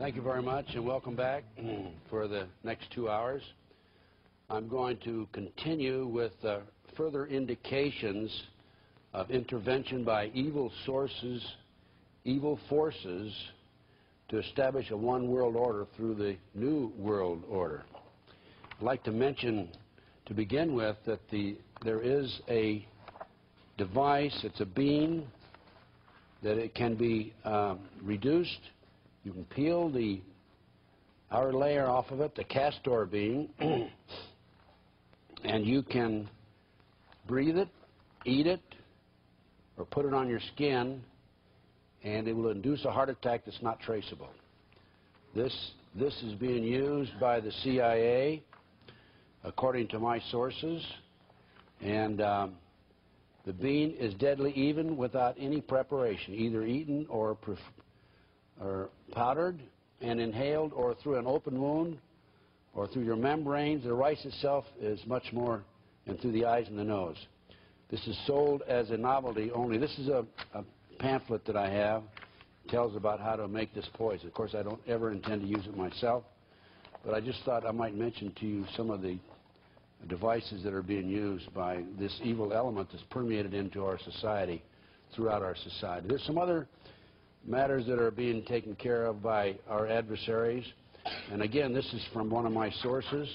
Thank you very much, and welcome back for the next 2 hours. I'm going to continue with further indications of intervention by evil sources, evil forces, to establish a one world order through the New World Order. I'd like to mention, to begin with, that there is a device, it's a beam, that it can be reduced. You can peel the outer layer off of it, the castor being, and you can breathe it, eat it, or put it on your skin, and it will induce a heart attack that's not traceable. This is being used by the CIA, according to my sources, and the bean is deadly even without any preparation, either eaten or powdered and inhaled, or through an open wound, or through your membranes. The rice itself is much more, and through the eyes and the nose. This is sold as a novelty only. This is a pamphlet that I have. It tells about how to make this poison. Of course, I don't ever intend to use it myself, but I just thought I might mention to you some of the devices that are being used by this evil element that's permeated into our society, throughout our society. There's some other matters that are being taken care of by our adversaries, and again, this is from one of my sources,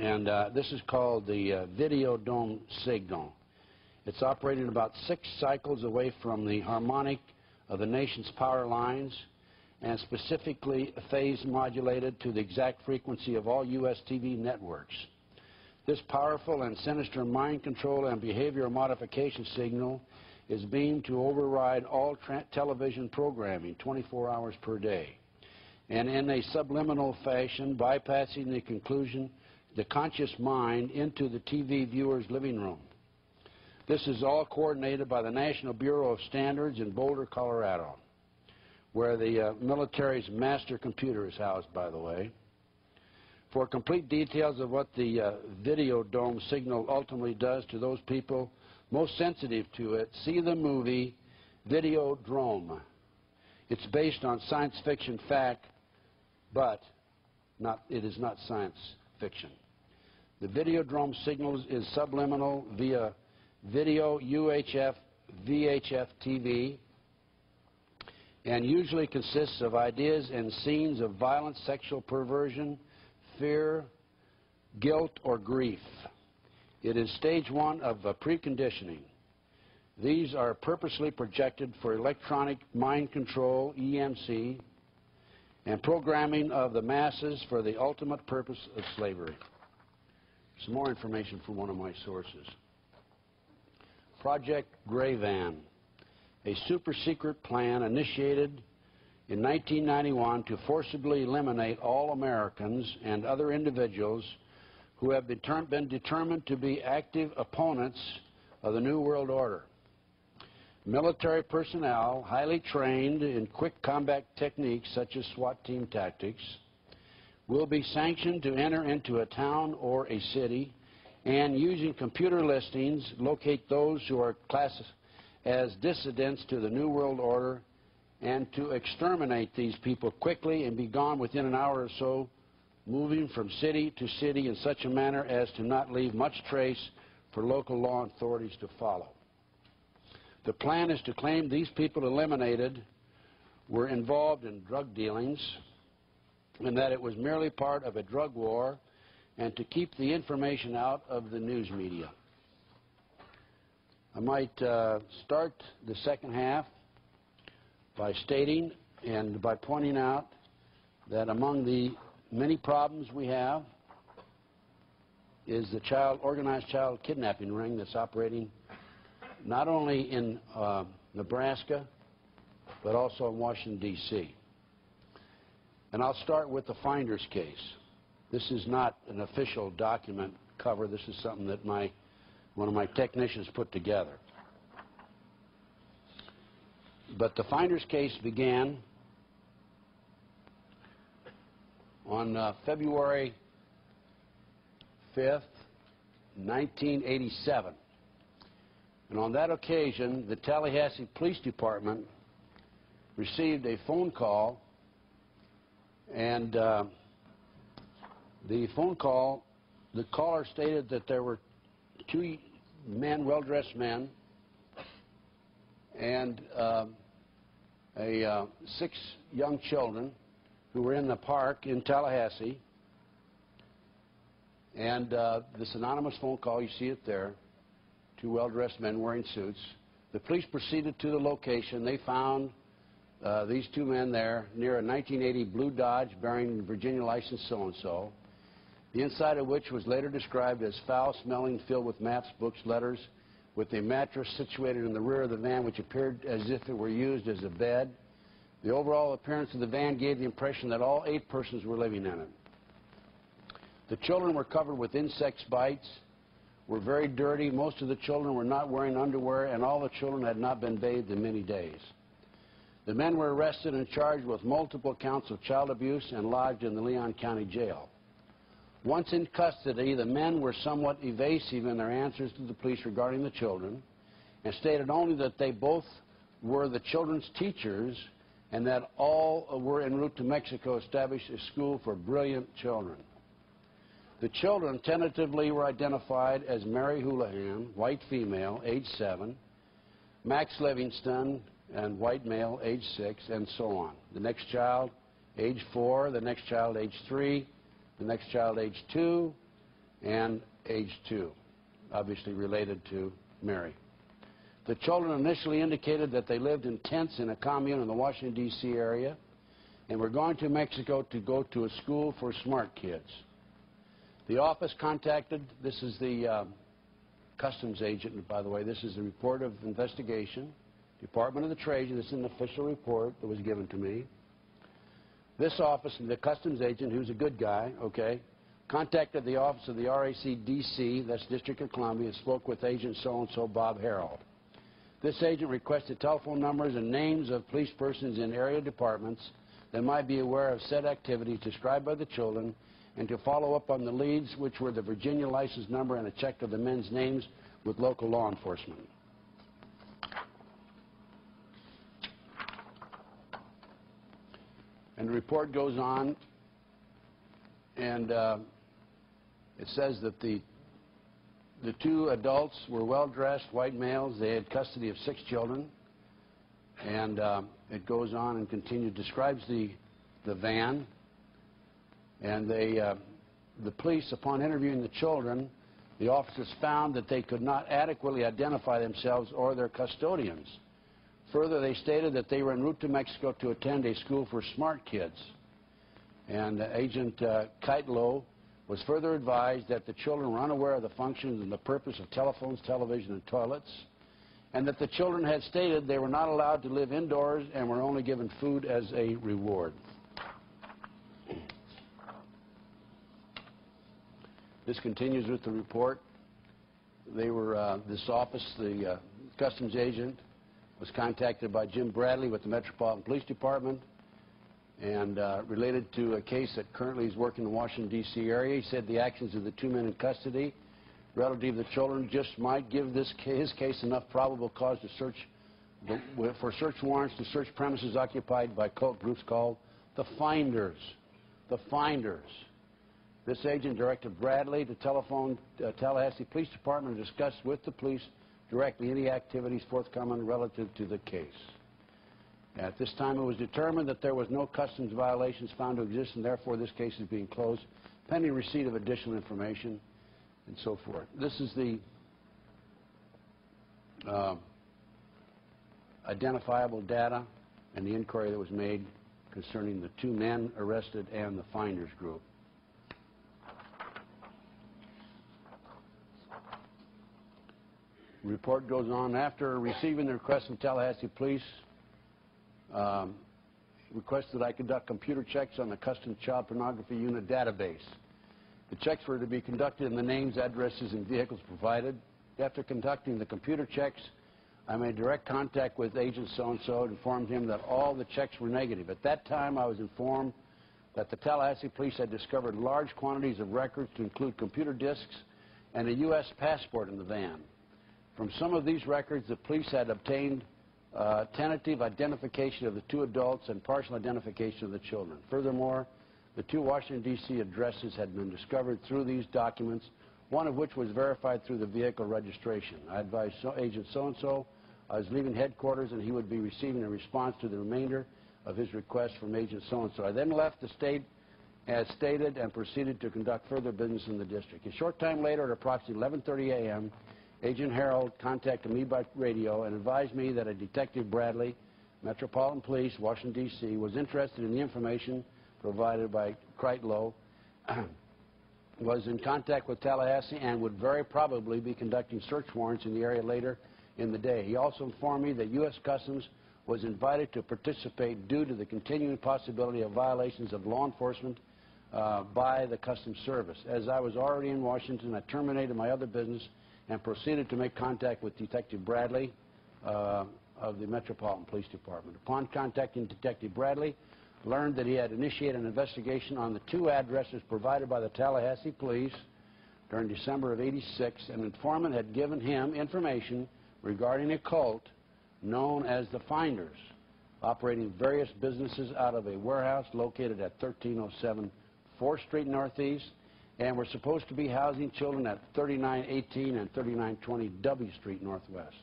and this is called the video dome signal. It's operating about 6 cycles away from the harmonic of the nation's power lines, and specifically phase modulated to the exact frequency of all U.S. TV networks. This powerful and sinister mind control and behavioral modification signal is beamed to override all television programming 24 hours per day, and in a subliminal fashion, bypassing the conscious mind into the TV viewer's living room. This is all coordinated by the National Bureau of Standards in Boulder, Colorado, where the military's master computer is housed, by the way. For complete details of what the video dome signal ultimately does to those people most sensitive to it, see the movie Videodrome. It's based on science fiction fact, but it is not science fiction. The Videodrome signals is subliminal via video, UHF, VHF TV, and usually consists of ideas and scenes of violence, sexual perversion, fear, guilt, or grief. It is stage 1 of preconditioning. These are purposely projected for electronic mind control, EMC, and programming of the masses for the ultimate purpose of slavery. Some more information from one of my sources. Project Gray Van, a super-secret plan initiated in 1991 to forcibly eliminate all Americans and other individuals who have been determined to be active opponents of the New World Order. Military personnel, highly trained in quick combat techniques such as SWAT team tactics, will be sanctioned to enter into a town or a city and, using computer listings, locate those who are classed as dissidents to the New World Order, and to exterminate these people quickly and be gone within an hour or so, moving from city to city in such a manner as to not leave much trace for local law authorities to follow. The plan is to claim these people eliminated were involved in drug dealings, and that it was merely part of a drug war, and to keep the information out of the news media. I might start the second half by stating and by pointing out that among the many problems we have is the organized child kidnapping ring that's operating not only in Nebraska, but also in Washington, D.C. And I'll start with the Finder's case. This is not an official document cover. This is something that one of my technicians put together. But the Finder's case began on February 5th, 1987. And on that occasion, the Tallahassee Police Department received a phone call And the phone call, the caller stated that there were two men, well-dressed men, and 6 young children who were in the park in Tallahassee. And this anonymous phone call, you see it there, 2 well-dressed men wearing suits. The police proceeded to the location. They found these 2 men there near a 1980 blue Dodge bearing Virginia license so-and-so, the inside of which was later described as foul-smelling, filled with maps, books, letters, with a mattress situated in the rear of the van which appeared as if it were used as a bed. The overall appearance of the van gave the impression that all 8 persons were living in it. The children were covered with insect bites, were very dirty. Most of the children were not wearing underwear, and all the children had not been bathed in many days. The men were arrested and charged with multiple counts of child abuse and lodged in the Leon County Jail. Once in custody, the men were somewhat evasive in their answers to the police regarding the children and stated only that they both were the children's teachers and that all were en route to Mexico to establish a school for brilliant children. The children tentatively were identified as Mary Houlihan, white female, age 7, Max Livingston, and white male, age 6, and so on. The next child, age 4, the next child, age 3, the next child, age 2, and age 2, obviously related to Mary. The children initially indicated that they lived in tents in a commune in the Washington, D.C. area and were going to Mexico to go to a school for smart kids. The office contacted, this is the customs agent, by the way, this is the report of investigation, Department of the Treasury, this is an official report that was given to me. This office, the customs agent, who's a good guy, okay, contacted the office of the RAC-DC, that's District of Columbia, and spoke with agent so-and-so, Bob Harrell. This agent requested telephone numbers and names of police persons in area departments that might be aware of said activities described by the children and to follow up on the leads, which were the Virginia license number and a check of the men's names with local law enforcement. And the report goes on, and it says that the 2 adults were well-dressed, white males. They had custody of 6 children. And it goes on and continues, describes the van. And the police, upon interviewing the children, the officers found that they could not adequately identify themselves or their custodians. Further, they stated that they were en route to Mexico to attend a school for smart kids. And Agent Keitlow was further advised that the children were unaware of the functions and the purpose of telephones, television, and toilets, and that the children had stated they were not allowed to live indoors and were only given food as a reward. This continues with the report. They were, this office, the customs agent, was contacted by Jim Bradley with the Metropolitan Police Department and related to a case that currently is working in the Washington, D.C. area. He said the actions of the 2 men in custody relative to the children just might give his case enough probable cause to search for search warrants to search premises occupied by cult groups called the Finders. The Finders. This agent directed Bradley to telephone Tallahassee Police Department and discuss with the police directly any activities forthcoming relative to the case. At this time, it was determined that there was no customs violations found to exist, and therefore this case is being closed, pending receipt of additional information, and so forth. This is the identifiable data and the inquiry that was made concerning the 2 men arrested and the Finders group. The report goes on. After receiving the request from Tallahassee Police, requested that I conduct computer checks on the Customs Child Pornography Unit database. The checks were to be conducted in the names, addresses, and vehicles provided. After conducting the computer checks, I made direct contact with Agent so-and-so and informed him that all the checks were negative. At that time, I was informed that the Tallahassee Police had discovered large quantities of records to include computer disks and a U.S. passport in the van. From some of these records, the police had obtained tentative identification of the 2 adults and partial identification of the children. Furthermore, The 2 Washington, D.C. addresses had been discovered through these documents, one of which was verified through the vehicle registration. I advised Agent so-and-so I was leaving headquarters and he would be receiving a response to the remainder of his request from Agent so-and-so. I then left the state as stated and proceeded to conduct further business in the district. A short time later, at approximately 11:30 a.m., Agent Harold contacted me by radio and advised me that a Detective Bradley, Metropolitan Police, Washington, D.C., was interested in the information provided by Kreitlow, was in contact with Tallahassee and would very probably be conducting search warrants in the area later in the day. He also informed me that U.S. Customs was invited to participate due to the continuing possibility of violations of law enforcement by the Customs Service. As I was already in Washington, I terminated my other business and proceeded to make contact with Detective Bradley of the Metropolitan Police Department. Upon contacting Detective Bradley, learned that he had initiated an investigation on the 2 addresses provided by the Tallahassee Police during December of '86. An informant had given him information regarding a cult known as the Finders, operating various businesses out of a warehouse located at 1307 4th Street Northeast, and were supposed to be housing children at 3918 and 3920 W Street Northwest.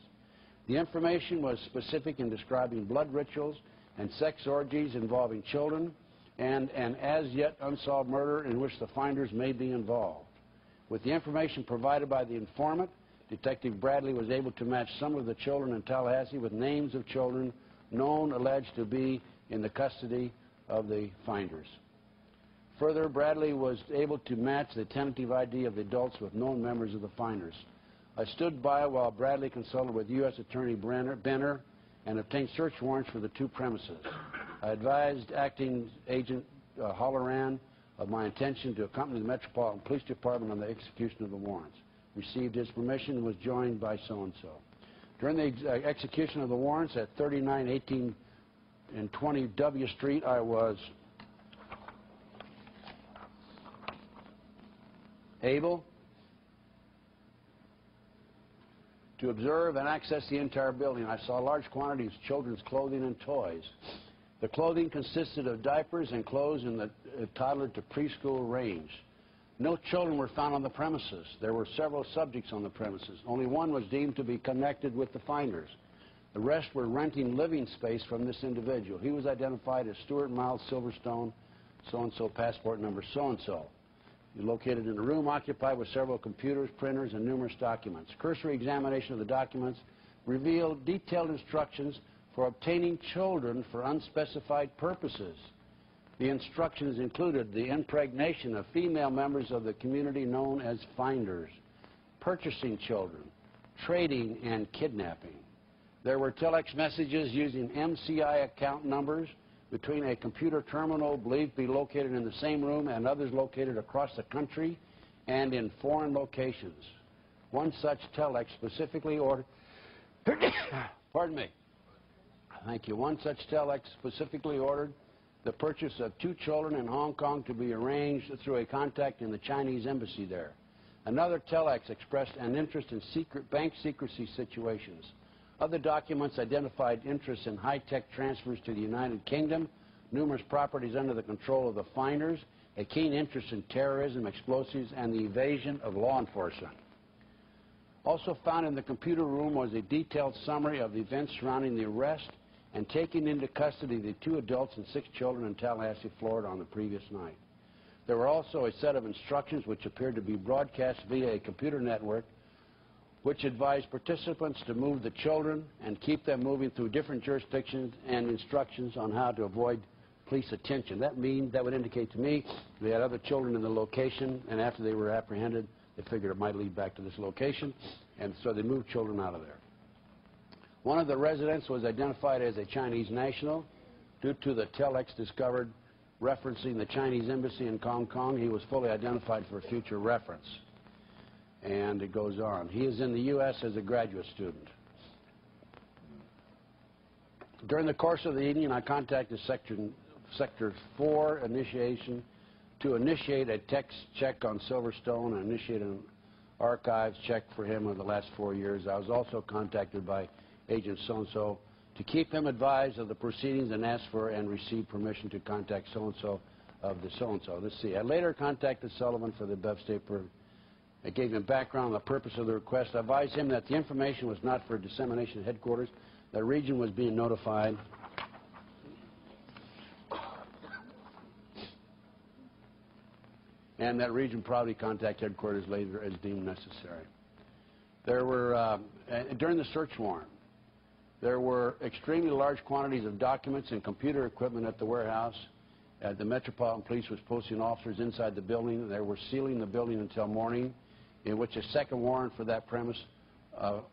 The information was specific in describing blood rituals and sex orgies involving children and an as-yet unsolved murder in which the Finders may be involved. With the information provided by the informant, Detective Bradley was able to match some of the children in Tallahassee with names of children known alleged to be in the custody of the Finders. Further, Bradley was able to match the tentative ID of the adults with known members of the Finders. I stood by while Bradley consulted with U.S. Attorney Benner and obtained search warrants for the 2 premises. I advised Acting Agent Holloran of my intention to accompany the Metropolitan Police Department on the execution of the warrants. Received his permission and was joined by so-and-so. During the execution of the warrants at 3918 and 20 W Street, I was able to observe and access the entire building. I saw large quantities of children's clothing and toys. The clothing consisted of diapers and clothes in the toddler to preschool range. No children were found on the premises. There were several subjects on the premises. Only one was deemed to be connected with the Finders. The rest were renting living space from this individual. He was identified as Stuart Miles Silverstone, so-and-so, passport number so-and-so. He located in a room occupied with several computers, printers, and numerous documents. Cursory examination of the documents revealed detailed instructions for obtaining children for unspecified purposes. The instructions included the impregnation of female members of the community known as Finders, purchasing children, trading, and kidnapping. There were telex messages using MCI account numbers between a computer terminal believed to be located in the same room and others located across the country and in foreign locations. One such telex specifically ordered pardon me. Thank you. One such telex specifically ordered the purchase of 2 children in Hong Kong to be arranged through a contact in the Chinese embassy there. Another telex expressed an interest in bank secrecy situations. Other documents identified interest in high-tech transfers to the United Kingdom, numerous properties under the control of the Finders, a keen interest in terrorism, explosives, and the evasion of law enforcement. Also found in the computer room was a detailed summary of the events surrounding the arrest and taking into custody the 2 adults and 6 children in Tallahassee, Florida on the previous night. There were also a set of instructions which appeared to be broadcast via a computer network which advised participants to move the children and keep them moving through different jurisdictions and instructions on how to avoid police attention. That would indicate to me they had other children in the location, and after they were apprehended, they figured it might lead back to this location, and so they moved children out of there. One of the residents was identified as a Chinese national. Due to the telex discovered referencing the Chinese embassy in Hong Kong, he was fully identified for future reference. And it goes on. He is in the U.S. as a graduate student. During the course of the evening, I contacted Sector 4 initiation to initiate a text check on Silverstone and initiate an archives check for him of the last 4 years. I was also contacted by Agent so-and-so to keep him advised of the proceedings and ask for and receive permission to contact so-and-so of the so-and-so. Let's see. I later contacted Sullivan for the above statement. I gave him background on the purpose of the request. I advised him that the information was not for dissemination at headquarters. The region was being notified. And that region probably contact headquarters later as deemed necessary. There were, during the search warrant, there were extremely large quantities of documents and computer equipment at the warehouse. The Metropolitan Police was posting officers inside the building. They were sealing the building until morning, in which a second warrant for that premise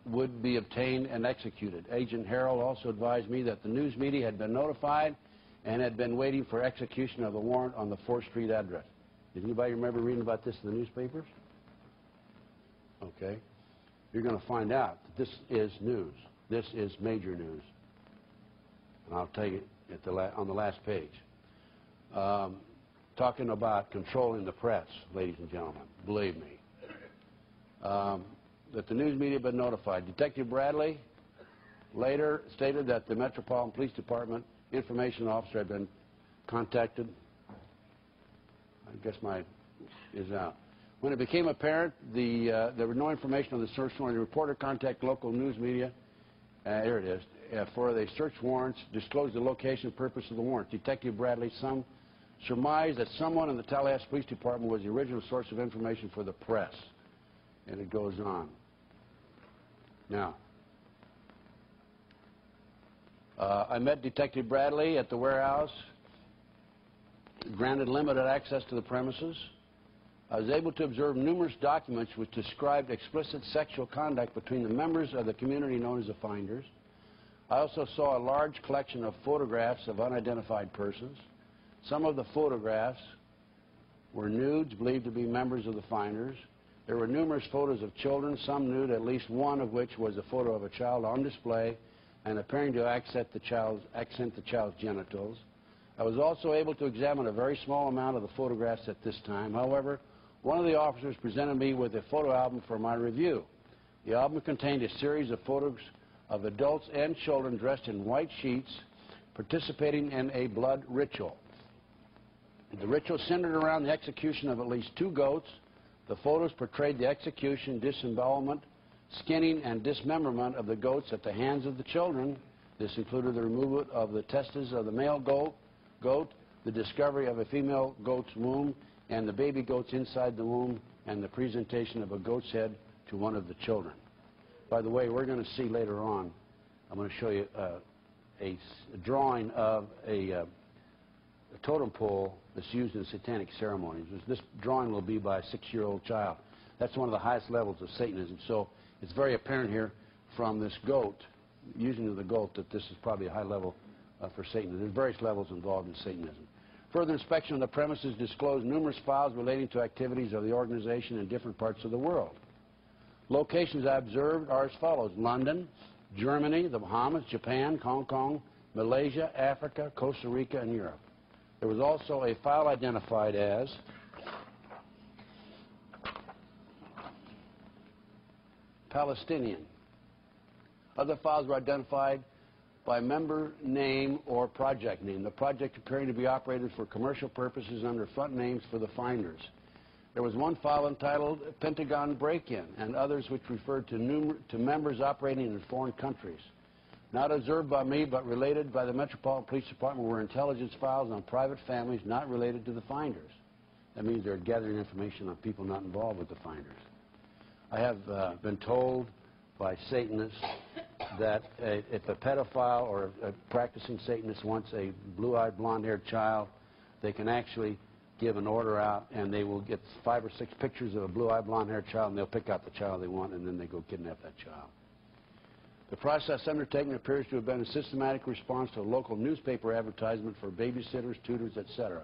would be obtained and executed. Agent Harrell also advised me that the news media had been notified and had been waiting for execution of the warrant on the 4th Street address. Did anybody remember reading about this in the newspapers? Okay. You're going to find out that this is news. This is major news. And I'll tell you on the last page. Talking about controlling the press, ladies and gentlemen, believe me. That the news media had been notified. Detective Bradley later stated that the Metropolitan Police Department information officer had been contacted. I guess my is out. When it became apparent there was no information on the search warrant, the reporter contacted local news media. Here it is. For the search warrants, disclosed the location and purpose of the warrant. Detective Bradley surmised that someone in the Tallahassee Police Department was the original source of information for the press. And it goes on. Now, I met Detective Bradley at the warehouse, granted limited access to the premises. I was able to observe numerous documents which described explicit sexual conduct between the members of the community known as the Finders. I also saw a large collection of photographs of unidentified persons. Some of the photographs were nudes believed to be members of the Finders. There were numerous photos of children, some nude, at least one of which was a photo of a child on display and appearing to accent the child's genitals. I was also able to examine a very small amount of the photographs at this time. However, one of the officers presented me with a photo album for my review. The album contained a series of photos of adults and children dressed in white sheets participating in a blood ritual. The ritual centered around the execution of at least 2 goats. The photos portrayed the execution, disembowelment, skinning, and dismemberment of the goats at the hands of the children. This included the removal of the testes of the male goat, the discovery of a female goat's womb, and the baby goats inside the womb, and the presentation of a goat's head to one of the children. By the way, we're going to see later on, I'm going to show you a drawing of a totem pole that's used in satanic ceremonies. This drawing will be by a 6-year-old child. That's one of the highest levels of Satanism. So it's very apparent here from this goat, using the goat, that this is probably a high level for Satanism. There's various levels involved in Satanism. Further inspection of the premises disclosed numerous files relating to activities of the organization in different parts of the world. Locations I observed are as follows: London, Germany, the Bahamas, Japan, Hong Kong, Malaysia, Africa, Costa Rica, and Europe. There was also a file identified as Palestinian. Other files were identified by member name or project name, the project appearing to be operated for commercial purposes under front names for the Finders. There was one file entitled Pentagon Break-In, and others which referred to members operating in foreign countries. Not observed by me, but related by the Metropolitan Police Department, were intelligence files on private families not related to the Finders. That means they're gathering information on people not involved with the Finders. I have been told by Satanists that if a pedophile or a practicing Satanist wants a blue-eyed, blonde-haired child, they can actually give an order out, and they will get 5 or 6 pictures of a blue-eyed, blonde-haired child, and they'll pick out the child they want, and then they go kidnap that child. The process undertaken appears to have been a systematic response to a local newspaper advertisement for babysitters, tutors, etc.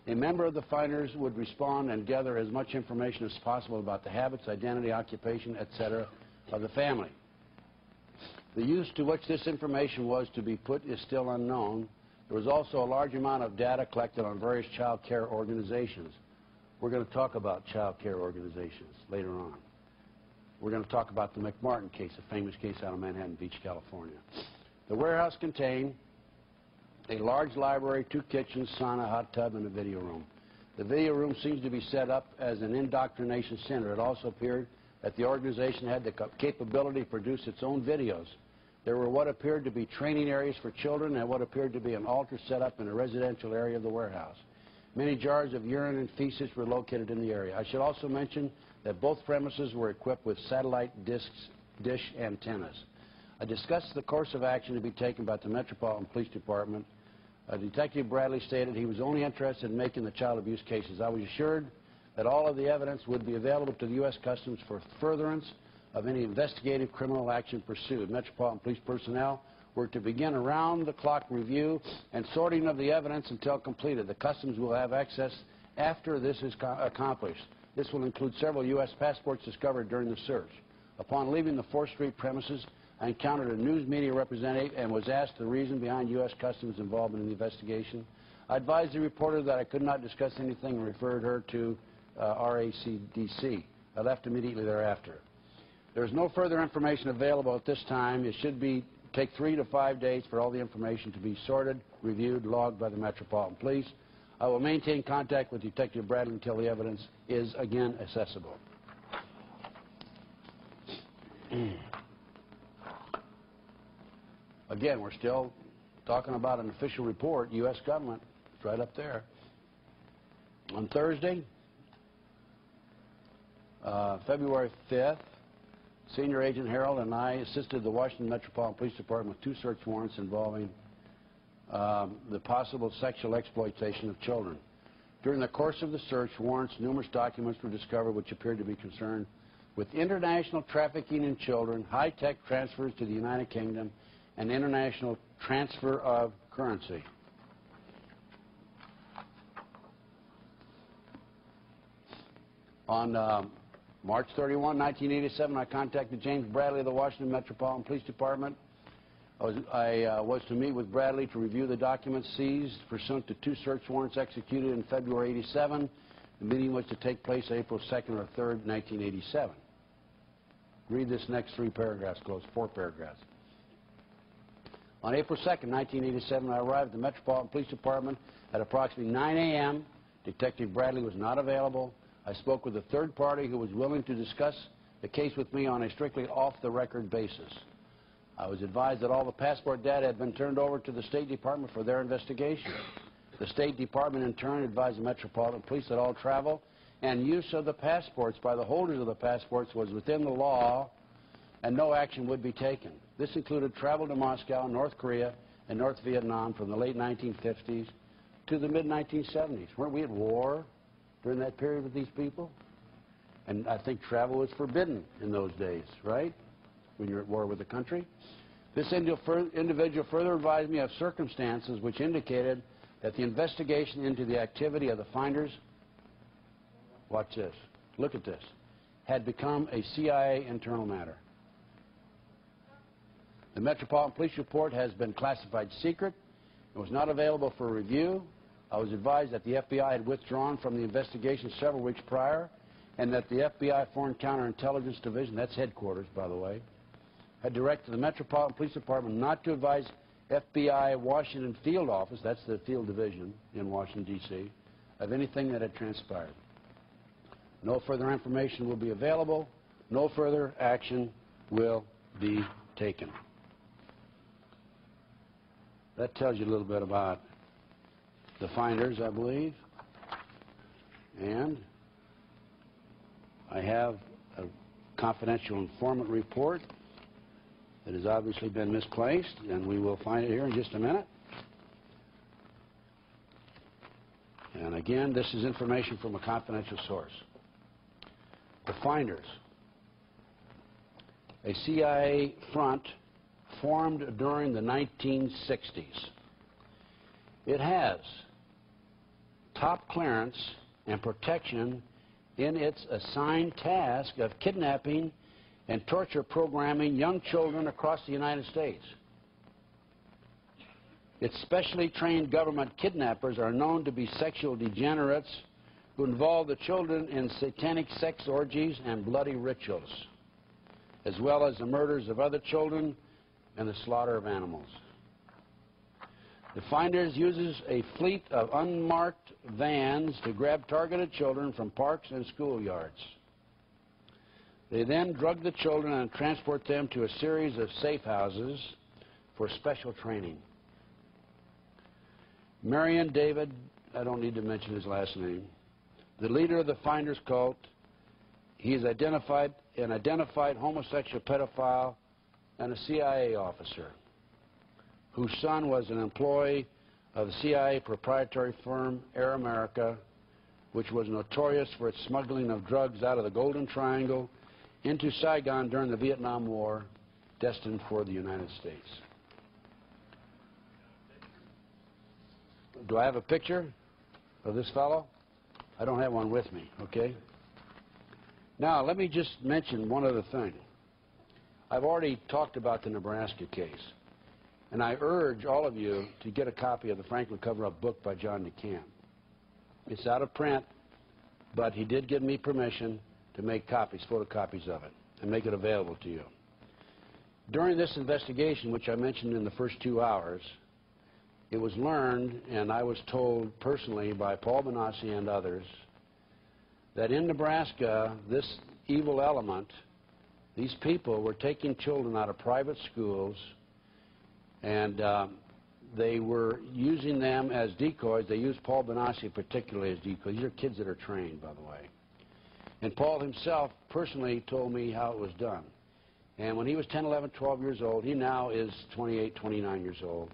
A member of the Finders would respond and gather as much information as possible about the habits, identity, occupation, etc. of the family. The use to which this information was to be put is still unknown. There was also a large amount of data collected on various child care organizations. We're going to talk about child care organizations later on. We're going to talk about the McMartin case, a famous case out of Manhattan Beach, California. The warehouse contained a large library, 2 kitchens, sauna, hot tub, and a video room. The video room seems to be set up as an indoctrination center. It also appeared that the organization had the capability to produce its own videos. There were what appeared to be training areas for children and what appeared to be an altar set up in a residential area of the warehouse. Many jars of urine and feces were located in the area. I should also mention that both premises were equipped with satellite dish antennas. I discussed the course of action to be taken by the Metropolitan Police Department. Detective Bradley stated he was only interested in making the child abuse cases. I was assured that all of the evidence would be available to the U.S. Customs for furtherance of any investigative criminal action pursued. Metropolitan Police personnel were to begin around-the-clock review and sorting of the evidence until completed. The Customs will have access after this is accomplished. This will include several U.S. passports discovered during the search. Upon leaving the 4th Street premises, I encountered a news media representative and was asked the reason behind U.S. Customs involvement in the investigation. I advised the reporter that I could not discuss anything and referred her to RACDC. I left immediately thereafter. There is no further information available at this time. It should take 3 to 5 days for all the information to be sorted, reviewed, logged by the Metropolitan Police. I will maintain contact with Detective Bradley until the evidence is again accessible. Again, we're still talking about an official report, U.S. government. It's right up there. On Thursday, February 5th, Senior Agent Harold and I assisted the Washington Metropolitan Police Department with 2 search warrants involving the possible sexual exploitation of children. During the course of the search warrants, numerous documents were discovered which appeared to be concerned with international trafficking in children, high-tech transfers to the United Kingdom, and international transfer of currency. On March 31, 1987, I contacted James Bradley of the Washington Metropolitan Police Department. I was to meet with Bradley to review the documents seized pursuant to 2 search warrants executed in February 87. The meeting was to take place April 2nd or 3rd, 1987. Read this next 3 paragraphs close, 4 paragraphs. On April 2nd, 1987, I arrived at the Metropolitan Police Department at approximately 9 a.m. Detective Bradley was not available. I spoke with a third party who was willing to discuss the case with me on a strictly off-the-record basis. I was advised that all the passport data had been turned over to the State Department for their investigation. The State Department, in turn, advised the Metropolitan Police that all travel and use of the passports by the holders of the passports was within the law and no action would be taken. This included travel to Moscow, North Korea, and North Vietnam from the late 1950s to the mid-1970s. Weren't we at war during that period with these people? And I think travel was forbidden in those days, right? When you're at war with the country. This individual further advised me of circumstances which indicated that the investigation into the activity of the finders, watch this, look at this, had become a CIA internal matter. The Metropolitan Police report has been classified secret and was not available for review. I was advised that the FBI had withdrawn from the investigation several weeks prior and that the FBI Foreign Counterintelligence Division, that's headquarters, by the way, had directed the Metropolitan Police Department not to advise FBI Washington Field Office, that's the field division in Washington, D.C., of anything that had transpired. No further information will be available. No further action will be taken. That tells you a little bit about the finders, I believe. And I have a confidential informant report that has obviously been misplaced, and we will find it here in just a minute. And again, this is information from a confidential source. The finders. A CIA front formed during the 1960s. It has top clearance and protection in its assigned task of kidnapping and torture programming young children across the United States. Its specially trained government kidnappers are known to be sexual degenerates who involve the children in satanic sex orgies and bloody rituals, as well as the murders of other children and the slaughter of animals. The Finders uses a fleet of unmarked vans to grab targeted children from parks and schoolyards. They then drug the children and transport them to a series of safe houses for special training. Marion David, I don't need to mention his last name, the leader of the Finders cult, he is an identified homosexual pedophile and a CIA officer whose son was an employee of the CIA proprietary firm Air America, which was notorious for its smuggling of drugs out of the Golden Triangle into Saigon during the Vietnam War, destined for the United States. Do I have a picture of this fellow? I don't have one with me, okay? Now, let me just mention one other thing. I've already talked about the Nebraska case, and I urge all of you to get a copy of the Franklin cover-up book by John DeCamp. It's out of print, but he did give me permission to make copies, photocopies of it, and make it available to you. During this investigation, which I mentioned in the first 2 hours, it was learned, and I was told personally by Paul Benassi and others, that in Nebraska, this evil element, these people were taking children out of private schools, and they were using them as decoys. They used Paul Benassi particularly as decoys. These are kids that are trained, by the way. And Paul himself personally told me how it was done. And when he was 10, 11, 12 years old, he now is 28, 29 years old.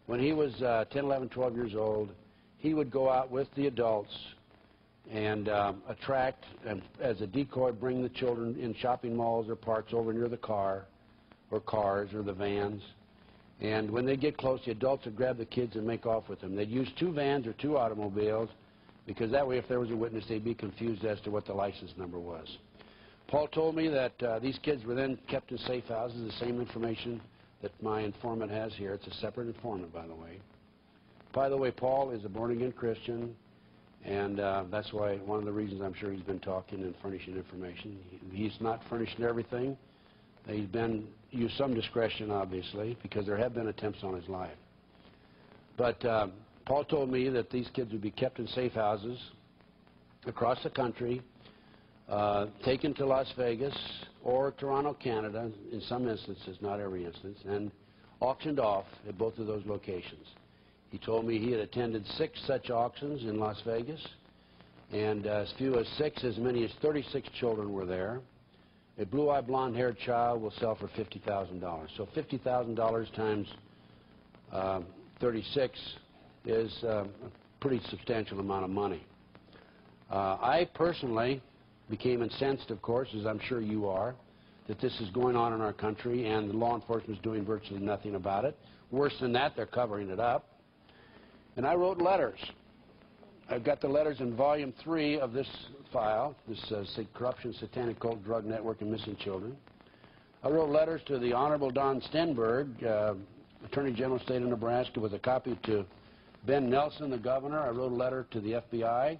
When he was 10, 11, 12 years old, he would go out with the adults and attract, and as a decoy, bring the children in shopping malls or parks over near the car or cars or the vans. And when they get close, the adults would grab the kids and make off with them. They'd use 2 vans or 2 automobiles, because that way, if there was a witness, they'd be confused as to what the license number was. Paul told me that these kids were then kept in safe houses, the same information that my informant has here. It's a separate informant, by the way. By the way, Paul is a born-again Christian, and that's why one of the reasons I'm sure he's been talking and furnishing information. He's not furnishing everything. He's been used some discretion, obviously, because there have been attempts on his life. But Paul told me that these kids would be kept in safe houses across the country, taken to Las Vegas or Toronto, Canada, in some instances, not every instance, and auctioned off at both of those locations. He told me he had attended 6 such auctions in Las Vegas, and as few as 6, as many as 36 children were there. A blue-eyed, blonde-haired child will sell for $50,000. So $50,000 times 36 is a pretty substantial amount of money. I personally became incensed, of course, as I'm sure you are, that this is going on in our country, and the law enforcement is doing virtually nothing about it. Worse than that, they're covering it up. And I wrote letters. I've got the letters in volume 3 of this file, this Corruption, Satanic Cult, Drug Network, and Missing Children. I wrote letters to the Honorable Don Stenberg, Attorney General, State of Nebraska, with a copy to Ben Nelson, the governor. I wrote a letter to the FBI.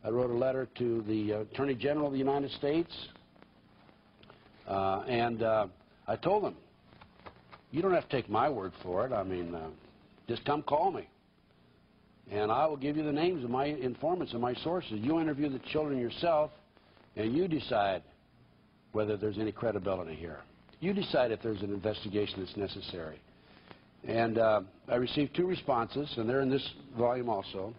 I wrote a letter to the Attorney General of the United States. And I told them, you don't have to take my word for it. I mean, just come call me. And I will give you the names of my informants and my sources. You interview the children yourself, and you decide whether there's any credibility here. You decide if there's an investigation that's necessary. And I received 2 responses, and they're in this volume also.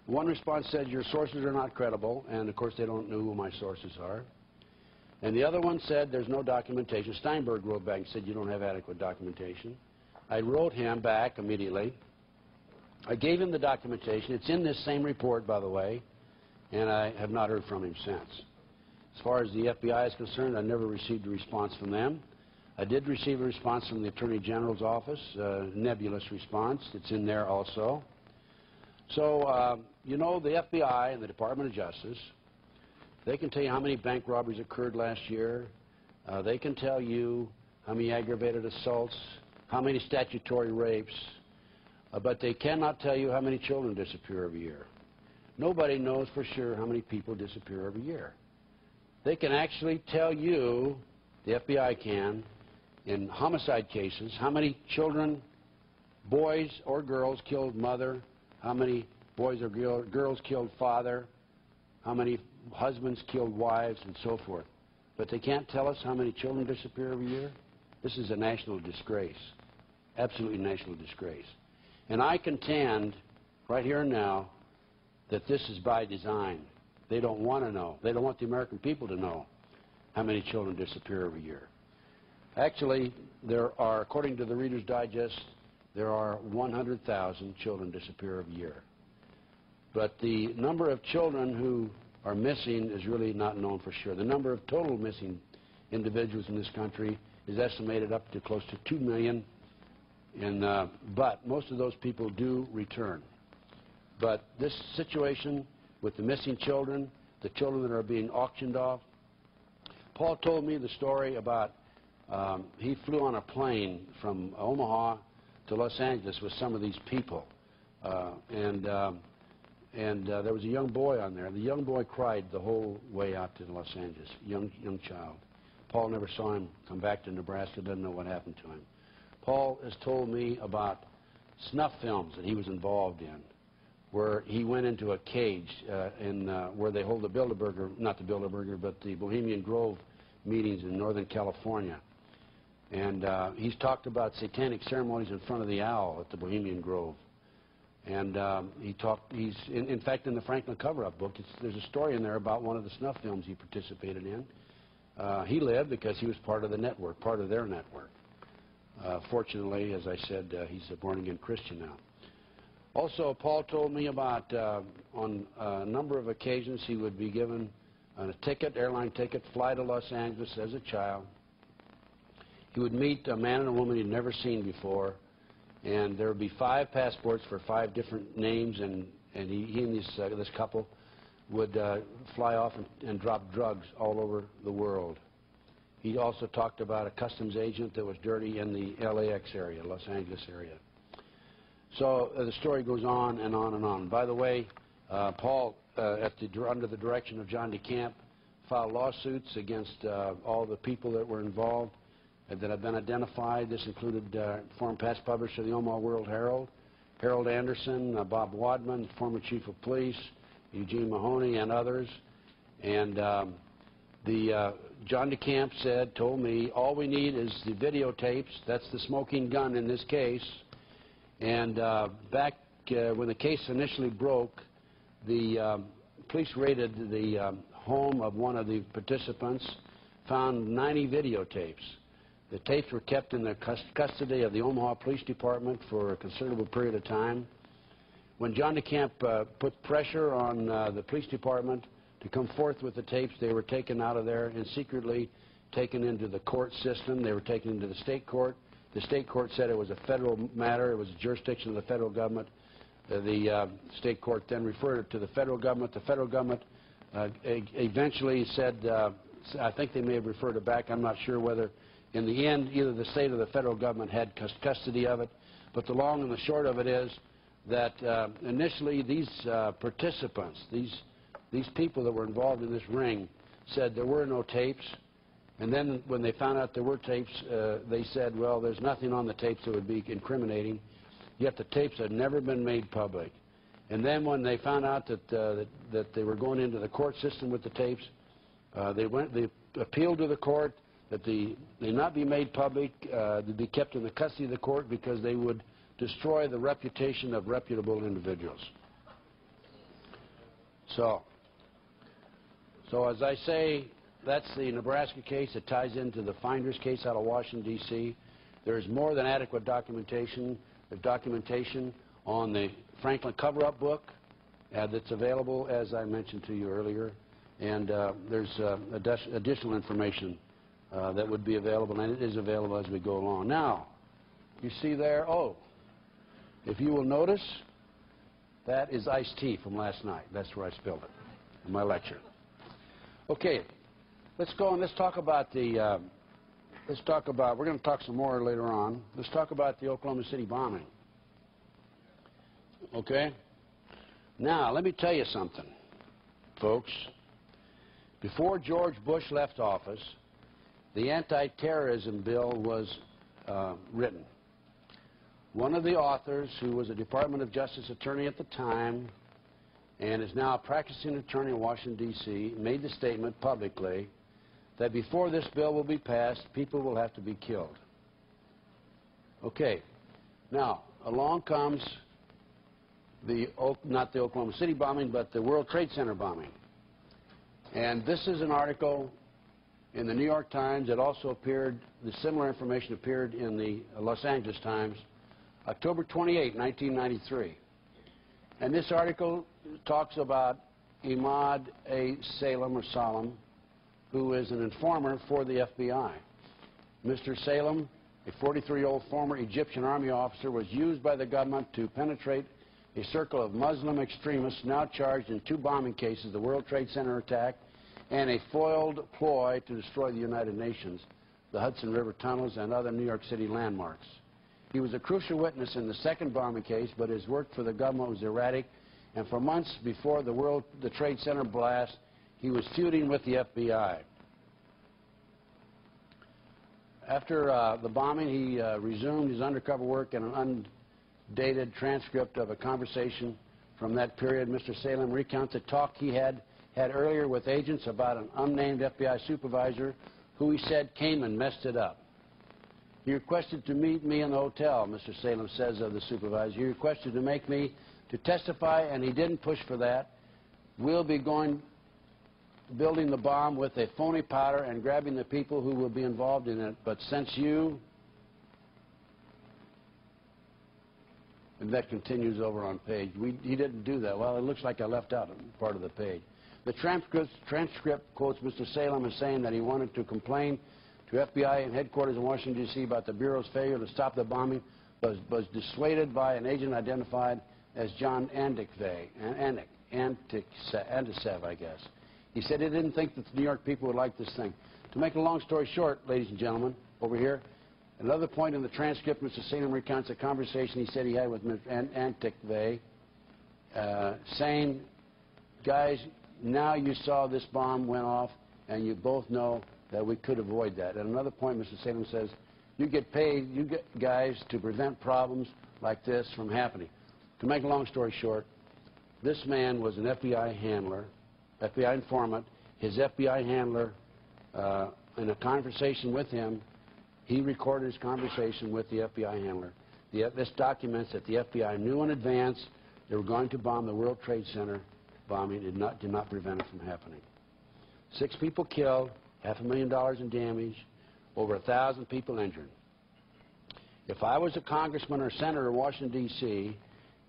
One response said, your sources are not credible, and of course they don't know who my sources are. And the other one said, there's no documentation. Steinberg wrote back and said, you don't have adequate documentation. I wrote him back immediately. I gave him the documentation. It's in this same report, by the way, and I have not heard from him since. As far as the FBI is concerned, I never received a response from them. I did receive a response from the Attorney General's office, a nebulous response. It's in there also. So, you know, the FBI and the Department of Justice, they can tell you how many bank robberies occurred last year. They can tell you how many aggravated assaults, how many statutory rapes, but they cannot tell you how many children disappear every year. Nobody knows for sure how many people disappear every year. They can actually tell you, the FBI can, in homicide cases, how many children boys or girls killed mother, how many boys or girls killed father, how many husbands killed wives, and so forth. But they can't tell us how many children disappear every year? This is a national disgrace, absolutely national disgrace. And I contend, right here and now, that this is by design. They don't want to know. They don't want the American people to know how many children disappear every year. Actually, there are, according to the Reader's Digest, there are 100,000 children disappear every year. But the number of children who are missing is really not known for sure. The number of total missing individuals in this country is estimated up to close to 2 million, but most of those people do return. But this situation with the missing children, the children that are being auctioned off, Paul told me the story about he flew on a plane from Omaha to Los Angeles with some of these people, and there was a young boy on there. The young boy cried the whole way out to Los Angeles, young child. Paul never saw him come back to Nebraska, doesn't know what happened to him. Paul has told me about snuff films that he was involved in, where he went into a cage where they hold the Bilderberger, not the Bilderberger, but the Bohemian Grove meetings in Northern California. And he's talked about satanic ceremonies in front of the owl at the Bohemian Grove. And in fact, in the Franklin cover-up book, there's a story in there about one of the snuff films he participated in. He lived because he was part of the network, part of their network. Fortunately, as I said, he's a born-again Christian now. Also, Paul told me about on a number of occasions he would be given a ticket, airline ticket, fly to Los Angeles as a child. He would meet a man and a woman he'd never seen before, and there would be 5 passports for 5 different names, and he and this couple would fly off and drop drugs all over the world. He also talked about a customs agent that was dirty in the LAX area, Los Angeles area. So the story goes on and on and on. By the way, Paul, under the direction of John DeCamp, filed lawsuits against all the people that were involved that have been identified. This included former past publisher of the Omaha World Herald, Harold Anderson, Bob Wadman, former chief of police, Eugene Mahoney, and others. And John DeCamp told me, all we need is the videotapes. That's the smoking gun in this case. And back when the case initially broke, the police raided the home of one of the participants, found 90 videotapes. The tapes were kept in the custody of the Omaha Police Department for a considerable period of time. When John DeCamp put pressure on the police department to come forth with the tapes, they were taken out of there and secretly taken into the court system. They were taken into the state court. The state court said it was a federal matter. It was a jurisdiction of the federal government. The state court then referred it to the federal government. The federal government eventually said, I think they may have referred it back. I'm not sure whether, in the end, either the state or the federal government had custody of it. But the long and the short of it is that initially these participants, these people that were involved in this ring, said there were no tapes. And then when they found out there were tapes, they said, well, there's nothing on the tapes that would be incriminating, yet the tapes had never been made public. And then when they found out that they were going into the court system with the tapes, they appealed to the court that they not be made public, they be kept in the custody of the court because they would destroy the reputation of reputable individuals. So as I say, that's the Nebraska case. It ties into the Finders case out of Washington, D.C. There is more than adequate documentation. There's documentation on the Franklin cover-up book that's available, as I mentioned to you earlier. And there's additional information that would be available, and it is available as we go along. Now, you see there, if you will notice, that is iced tea from last night. That's where I spilled it in my lecture. Okay, let's go and let's talk about we're going to talk some more later on. Let's talk about the Oklahoma City bombing. Okay? Now, let me tell you something, folks. Before George Bush left office, the anti-terrorism bill was written. One of the authors, who was a Department of Justice attorney at the time and is now a practicing attorney in Washington, D.C., made the statement publicly that before this bill will be passed, people will have to be killed. Okay. Now, along comes not the Oklahoma City bombing, but the World Trade Center bombing. And this is an article in the New York Times. It also appeared, the similar information appeared in the Los Angeles Times, October 28, 1993. And this article talks about Ahmad A. Salem, who is an informer for the FBI. Mr. Salem, a 43-year-old former Egyptian army officer, was used by the government to penetrate a circle of Muslim extremists now charged in 2 bombing cases, the World Trade Center attack and a foiled ploy to destroy the United Nations, the Hudson River tunnels, and other New York City landmarks. He was a crucial witness in the 2nd bombing case, but his work for the government was erratic, and for months before the Trade Center blast, he was feuding with the FBI. After the bombing, he resumed his undercover work in an undated transcript of a conversation from that period. Mr. Salem recounts a talk he had earlier with agents about an unnamed FBI supervisor who he said came and messed it up. He requested to meet me in the hotel, Mr. Salem says of the supervisor. He requested to make me to testify, and he didn't push for that. We'll be building the bomb with a phony powder and grabbing the people who will be involved in it. But since you, and that continues over on page, he didn't do that. Well, it looks like I left out part of the page. The transcript quotes Mr. Salem as saying that he wanted to complain to FBI and headquarters in Washington, D.C. about the Bureau's failure to stop the bombing, but was dissuaded by an agent identified as John Antisev, I guess. He said he didn't think that the New York people would like this thing. To make a long story short, ladies and gentlemen, over here, another point in the transcript, Mr. Salem recounts a conversation he said he had with Mr. Antisev, saying, guys, now you saw this bomb went off, and you both know that we could avoid that. At another point, Mr. Salem says, you get paid, you get guys, to prevent problems like this from happening. To make a long story short, this man was an FBI handler, FBI informant. His FBI handler, in a conversation with him, he recorded his conversation with the FBI handler. This documents that the FBI knew in advance they were going to bomb the World Trade Center bombing. Did not prevent it from happening. 6 people killed, $500,000 in damage, over 1,000 people injured. If I was a congressman or senator in Washington, D.C.,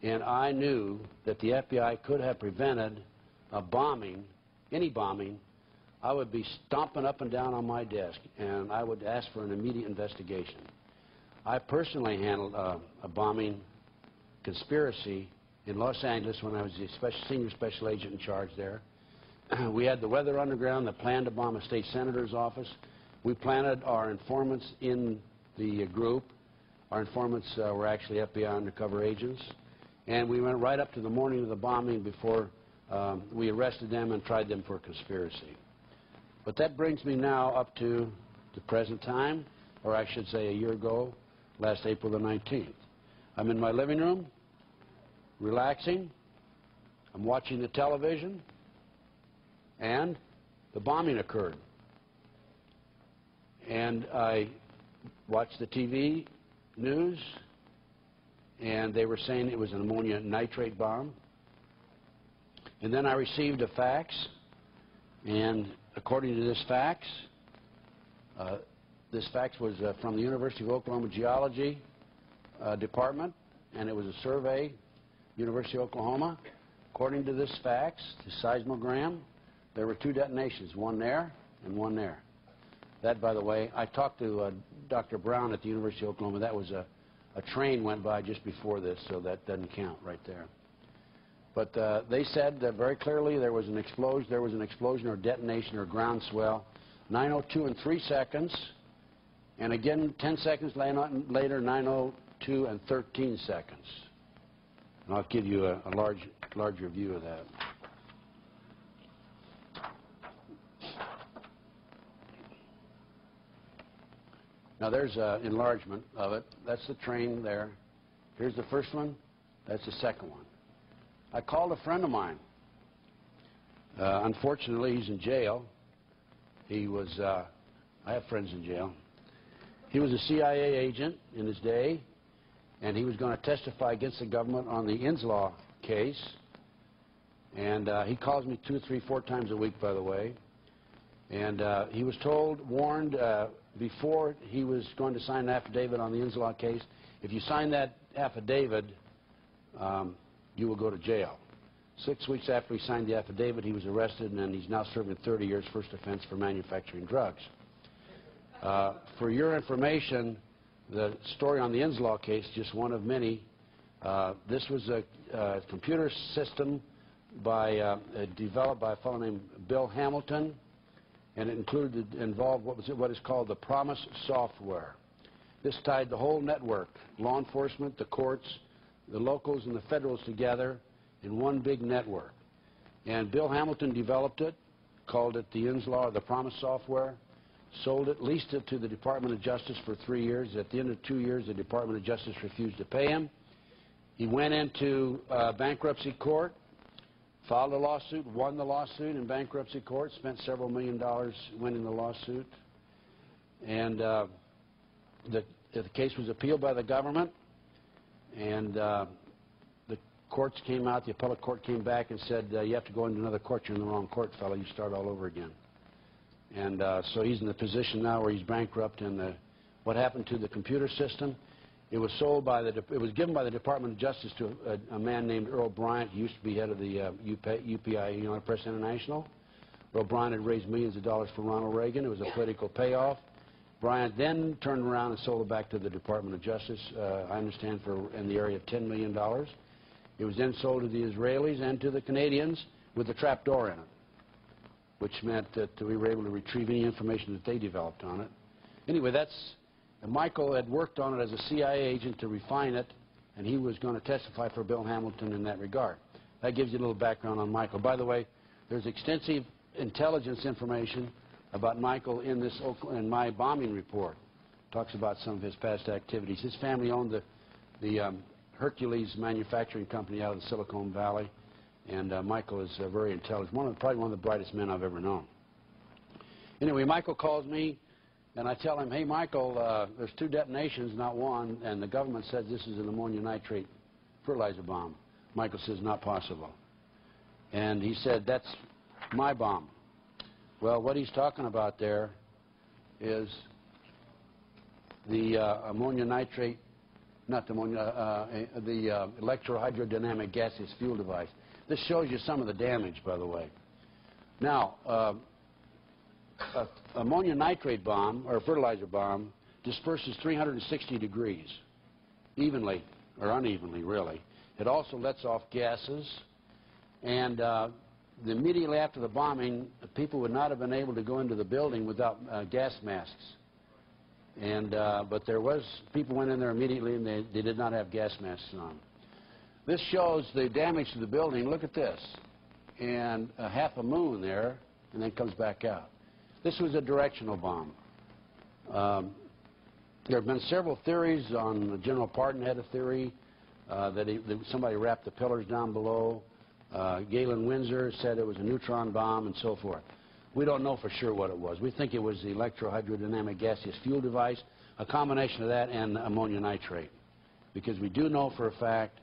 and I knew that the FBI could have prevented a bombing, any bombing, I would be stomping up and down on my desk, and I would ask for an immediate investigation. I personally handled a bombing conspiracy in Los Angeles when I was the senior special agent in charge there. We had the Weather Underground that planned to bomb a state senator's office. We planted our informants in the group. Our informants were actually FBI undercover agents. And we went right up to the morning of the bombing before we arrested them and tried them for conspiracy. But that brings me now up to the present time, or I should say a year ago, last April the 19th. I'm in my living room, relaxing. I'm watching the television, and the bombing occurred. And I watched the TV news, and they were saying it was an ammonia nitrate bomb. And then I received a fax, and according to this fax was from the University of Oklahoma Geology Department, and it was a survey, University of Oklahoma. According to this fax, the seismogram, there were 2 detonations, one there and one there. That, by the way, I talked to Dr. Brown at the University of Oklahoma. That was a train went by just before this, so that doesn't count right there. But they said that very clearly there was an explosion or detonation or groundswell, 9:02 and 3 seconds, and again 10 seconds later, 9:02 and 13 seconds. And I'll give you a larger view of that. Now there's an enlargement of it. That's the train there. Here's the first one. That's the second one. I called a friend of mine. Unfortunately, he's in jail. He was, I have friends in jail. He was a CIA agent in his day, and he was going to testify against the government on the Inslaw case. And he calls me 2, 3, 4 times a week, by the way. And he was told, warned, before he was going to sign an affidavit on the Inslaw case, if you sign that affidavit, you will go to jail. 6 weeks after he signed the affidavit, he was arrested, and he's now serving 30 years first offense for manufacturing drugs. For your information, the story on the Inslaw case, just one of many. This was a computer system developed by a fellow named Bill Hamilton, and it involved what is called the Promise software. This tied the whole network, law enforcement, the courts, the locals, and the federals together in one big network. And Bill Hamilton developed it, called it the Inslaw, the Promise software, sold it, leased it to the Department of Justice for 3 years. At the end of 2 years, the Department of Justice refused to pay him. He went into bankruptcy court, filed a lawsuit, won the lawsuit in bankruptcy court, spent several $1 million winning the lawsuit. And the case was appealed by the government, and the courts came out, the appellate court came back and said, you have to go into another court. You're in the wrong court, fellow. You start all over again. And so he's in the position now where he's bankrupt. And what happened to the computer system? It was sold by it was given by the Department of Justice to a man named Earl Bryant. He used to be head of the UPI, United Press International. Earl Bryant had raised millions of dollars for Ronald Reagan. It was a political payoff. Bryant then turned around and sold it back to the Department of Justice, I understand, for in the area of $10 million. It was then sold to the Israelis and to the Canadians with a trap door in it, which meant that we were able to retrieve any information that they developed on it. Anyway, Michael had worked on it as a CIA agent to refine it, and he was going to testify for Bill Hamilton in that regard. That gives you a little background on Michael. By the way, there's extensive intelligence information about Michael in my bombing report. Talks about some of his past activities. His family owned the Hercules manufacturing company out of the Silicon Valley, and Michael is very intelligent, probably one of the brightest men I've ever known. Anyway, Michael calls me, and I tell him, hey, Michael, there's 2 detonations, not one, and the government says this is an ammonia nitrate fertilizer bomb. Michael says, not possible. And he said, that's my bomb. Well, what he's talking about there is the ammonia nitrate, not the ammonia, the electrohydrodynamic gaseous fuel device. This shows you some of the damage, by the way. Now, ammonia nitrate bomb, or fertilizer bomb, disperses 360 degrees, evenly, or unevenly, really. It also lets off gases, and immediately after the bombing, people would not have been able to go into the building without gas masks. And but people went in there immediately, and they did not have gas masks on. This shows the damage to the building. Look at this. And half a moon there, and then comes back out. This was a directional bomb. There have been several theories on General Parton had a theory that somebody wrapped the pillars down below. Galen Windsor said it was a neutron bomb and so forth. We don't know for sure what it was. We think it was the electrohydrodynamic gaseous fuel device, a combination of that and ammonia nitrate. Because we do know for a fact,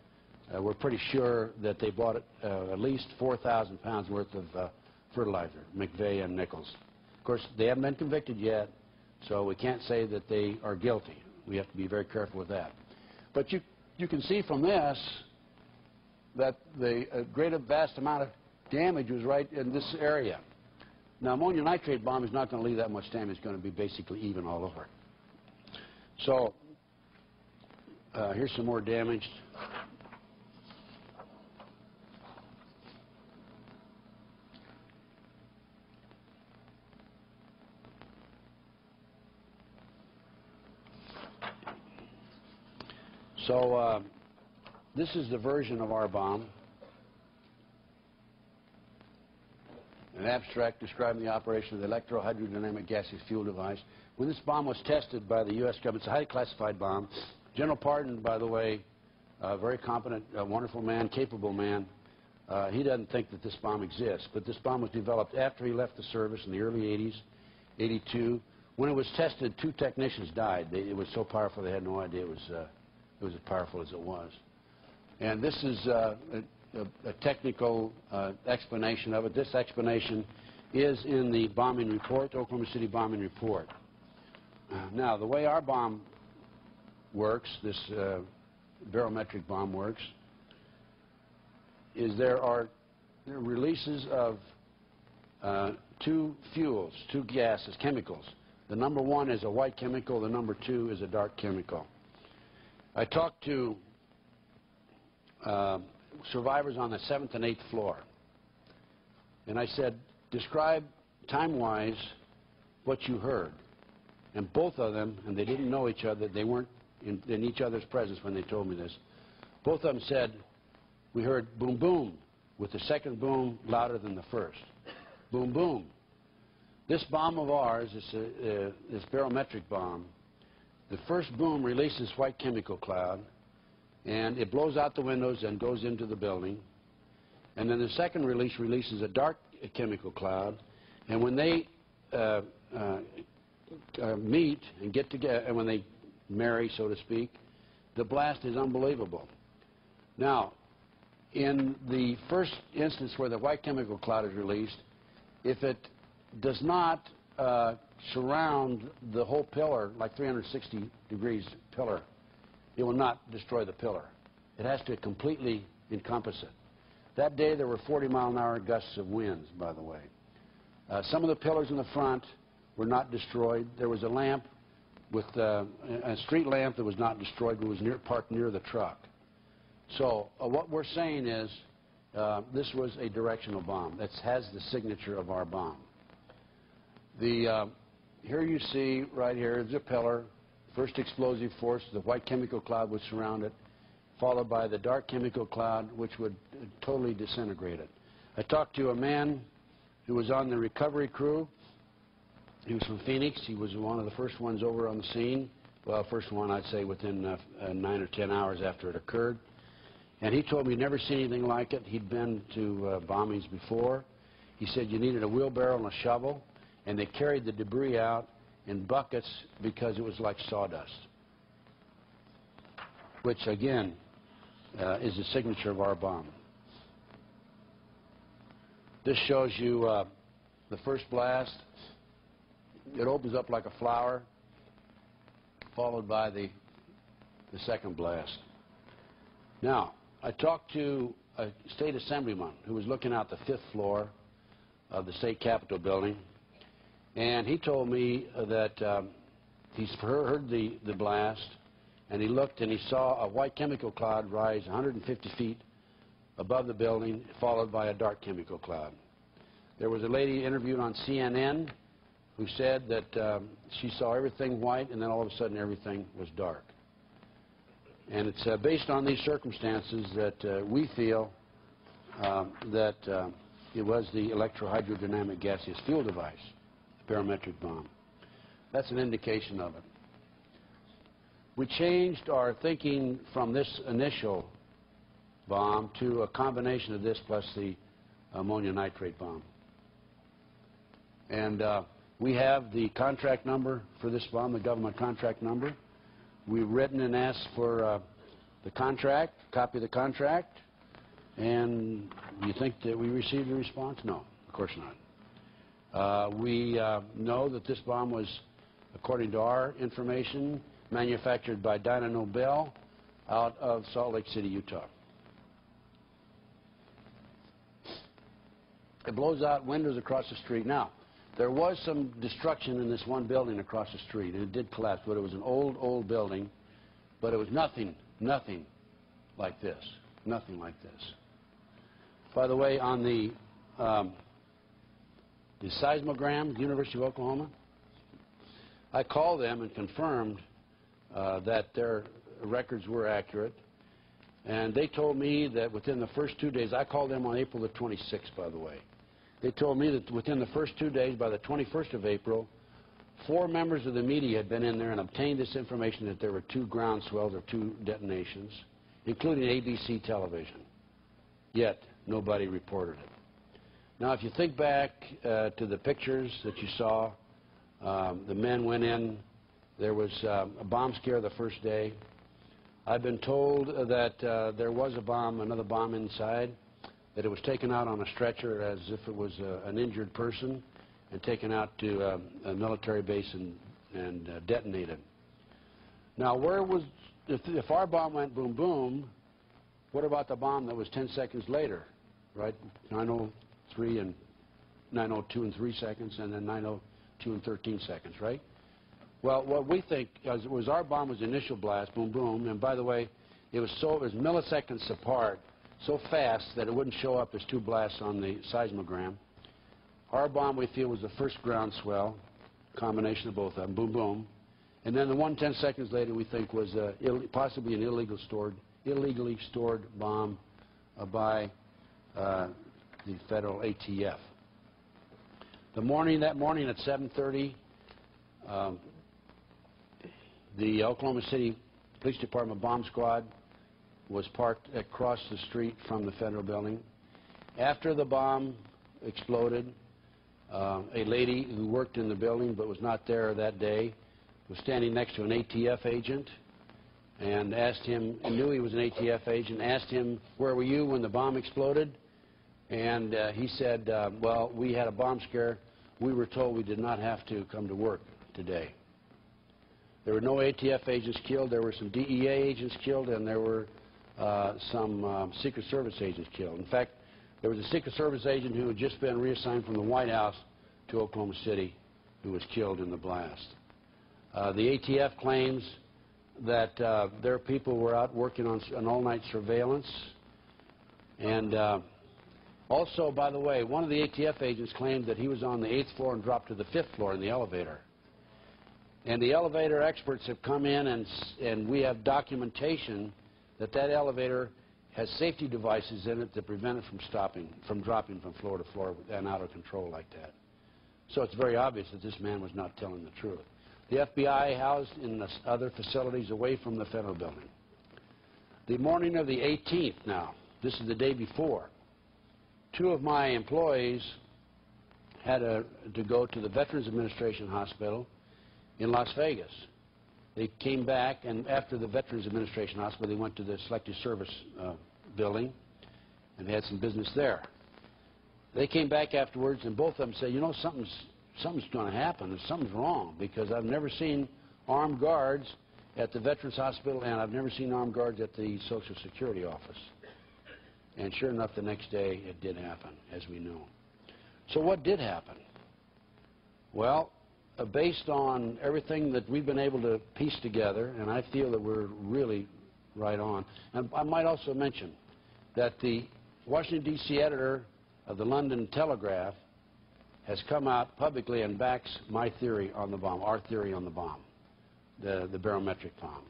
we're pretty sure that they bought at least 4,000 pounds worth of fertilizer, McVeigh and Nichols. Of course, they haven't been convicted yet, so we can't say that they are guilty. We have to be very careful with that. But you can see from this that the vast amount of damage was right in this area. Now, ammonium nitrate bomb is not going to leave that much damage. It's going to be basically even all over. So here's some more damage. So this is the version of our bomb. An abstract describing the operation of the electrohydrodynamic gaseous fuel device. When this bomb was tested by the U.S. government, it's a highly classified bomb. General Parton, by the way, very competent, wonderful man, capable man. He doesn't think that this bomb exists, but this bomb was developed after he left the service in the early 80s, 82. When it was tested, 2 technicians died. It was so powerful they had no idea it was as powerful as it was. And this is a technical explanation of it. This explanation is in the bombing report, the Oklahoma City bombing report. Now, the way our bomb works, this barometric bomb works, is there are releases of 2 fuels, 2 gases, chemicals. The number 1 is a white chemical, the number 2 is a dark chemical. I talked to survivors on the 7th and 8th floor, and I said, describe time-wise what you heard. And both of them, and they didn't know each other, they weren't in each other's presence when they told me this, both of them said, we heard boom, boom, with the second boom louder than the first. Boom, boom. This bomb of ours, this barometric bomb, the first boom releases white chemical cloud, and it blows out the windows and goes into the building. And then the second release releases a dark chemical cloud, and when they meet and get together, and when they marry, so to speak, the blast is unbelievable. Now, in the first instance where the white chemical cloud is released, if it does not surround the whole pillar, like 360 degrees pillar, it will not destroy the pillar. It has to completely encompass it. That day there were 40-mile-an-hour gusts of winds, by the way. Some of the pillars in the front were not destroyed. There was a lamp, with a street lamp that was not destroyed, but was parked near the truck. So what we're saying is this was a directional bomb that has the signature of our bomb. Here you see, right here, is a pillar. First explosive force, the white chemical cloud would surround it, followed by the dark chemical cloud, which would totally disintegrate it. I talked to a man who was on the recovery crew. He was from Phoenix. He was one of the first ones over on the scene. Well, first one, I'd say, within 9 or 10 hours after it occurred. And he told me he'd never seen anything like it. He'd been to bombings before. He said you needed a wheelbarrow and a shovel, and they carried the debris out in buckets because it was like sawdust, which, again, is the signature of our bomb. This shows you the first blast. It opens up like a flower, followed by the second blast. Now, I talked to a state assemblyman who was looking out the 5th floor of the state capitol building, and he told me that he's heard the blast, and he looked and he saw a white chemical cloud rise 150 feet above the building, followed by a dark chemical cloud. There was a lady interviewed on CNN who said that she saw everything white, and then all of a sudden everything was dark. And it's based on these circumstances that we feel that it was the electrohydrodynamic gaseous fuel device, the barometric bomb. That's an indication of it. We changed our thinking from this initial bomb to a combination of this plus the ammonium nitrate bomb. And we have the contract number for this bomb, the government contract number. We've written and asked for the contract, copy of the contract. And you think that we received a response? No, of course not. We know that this bomb was, according to our information, manufactured by Dyna Nobel out of Salt Lake City, Utah. It blows out windows across the street. Now, there was some destruction in this one building across the street, and it did collapse, but it was an old building, but it was nothing like this, nothing like this. By the way, on the seismogram, University of Oklahoma, I called them and confirmed that their records were accurate, and they told me that within the first 2 days, I called them on April the 26th, by the way. They told me that within the first 2 days, by the 21st of April, 4 members of the media had been in there and obtained this information that there were 2 ground swells or 2 detonations including ABC television. Yet, nobody reported it. Now, if you think back to the pictures that you saw, the men went in. There was a bomb scare the first day. I've been told that there was a bomb, another bomb inside, that it was taken out on a stretcher as if it was an injured person and taken out to a military base and detonated. Now, if our bomb went boom, boom, what about the bomb that was 10 seconds later, right? 9:03 and 9:02 and 3 seconds, and then 9:02 and 13 seconds, right? Well, what we think was our bomb was the initial blast, boom, boom, and by the way, it was milliseconds apart, so fast that it wouldn't show up as two blasts on the seismogram. Our bomb, we feel, was the first groundswell, combination of both of them, boom, boom. And then the one 10 seconds later, we think, was possibly an illegally stored bomb by the federal ATF. That morning at 7:30, the Oklahoma City Police Department bomb squad was parked across the street from the federal building. After the bomb exploded, a lady who worked in the building but was not there that day was standing next to an ATF agent and asked him, knew he was an ATF agent, asked him, where were you when the bomb exploded? And he said, well, we had a bomb scare. We were told we did not have to come to work today. There were no ATF agents killed. There were some DEA agents killed, and there were some Secret Service agents killed. In fact, there was a Secret Service agent who had just been reassigned from the White House to Oklahoma City who was killed in the blast. The ATF claims that their people were out working on an all-night surveillance. And also, by the way, one of the ATF agents claimed that he was on the 8th floor and dropped to the 5th floor in the elevator. And the elevator experts have come in, and we have documentation that that elevator has safety devices in it that prevent it from dropping from floor to floor and out of control like that. So it's very obvious that this man was not telling the truth. The FBI housed in the other facilities away from the federal building. The morning of the 18th now, this is the day before, two of my employees had to go to the Veterans Administration Hospital in Las Vegas. They came back, and after the Veterans Administration Hospital, they went to the Selective Service building, and they had some business there. They came back afterwards, and both of them said, you know, something's going to happen, and something's wrong, because I've never seen armed guards at the Veterans Hospital, and I've never seen armed guards at the Social Security office. And sure enough, the next day, it did happen, as we know. So what did happen? Well, based on everything that we've been able to piece together, and I feel that we're really right on. And I might also mention that the Washington, D.C. editor of the London Telegraph has come out publicly and backs my theory on the bomb, our theory on the bomb, the barometric bomb.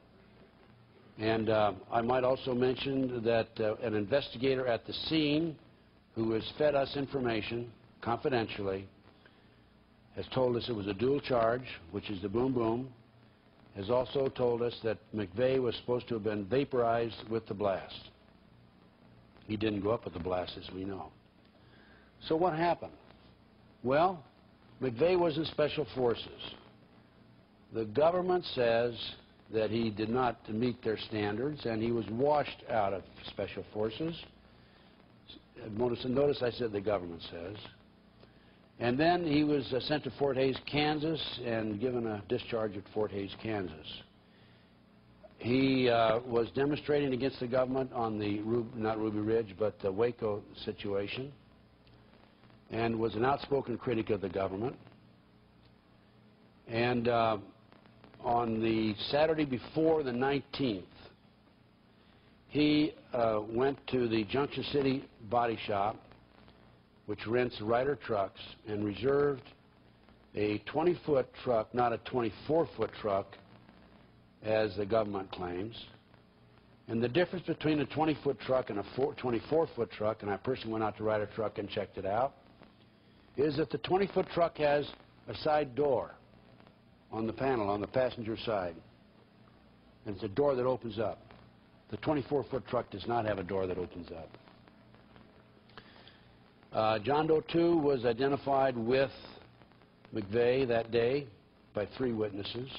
And I might also mention that an investigator at the scene who has fed us information confidentially has told us it was a dual charge, which is the boom boom, has also told us that McVeigh was supposed to have been vaporized with the blast. He didn't go up with the blast, as we know. So what happened? Well, McVeigh was in Special Forces. The government says that he did not meet their standards, and he was washed out of Special Forces. Notice I said the government says. And then he was sent to Fort Hays, Kansas, and given a discharge at Fort Hays, Kansas. He was demonstrating against the government on the, not Ruby Ridge, but the Waco situation, and was an outspoken critic of the government. And on the Saturday before the 19th, he went to the Junction City body shop, which rents Ryder trucks, and reserved a 20-foot truck, not a 24-foot truck, as the government claims. And the difference between a 20-foot truck and a 24-foot truck, and I personally went out to Ryder truck and checked it out, is that the 20-foot truck has a side door on the panel, on the passenger side. And it's a door that opens up. The 24-foot truck does not have a door that opens up. John Doe 2 was identified with McVeigh that day by 3 witnesses.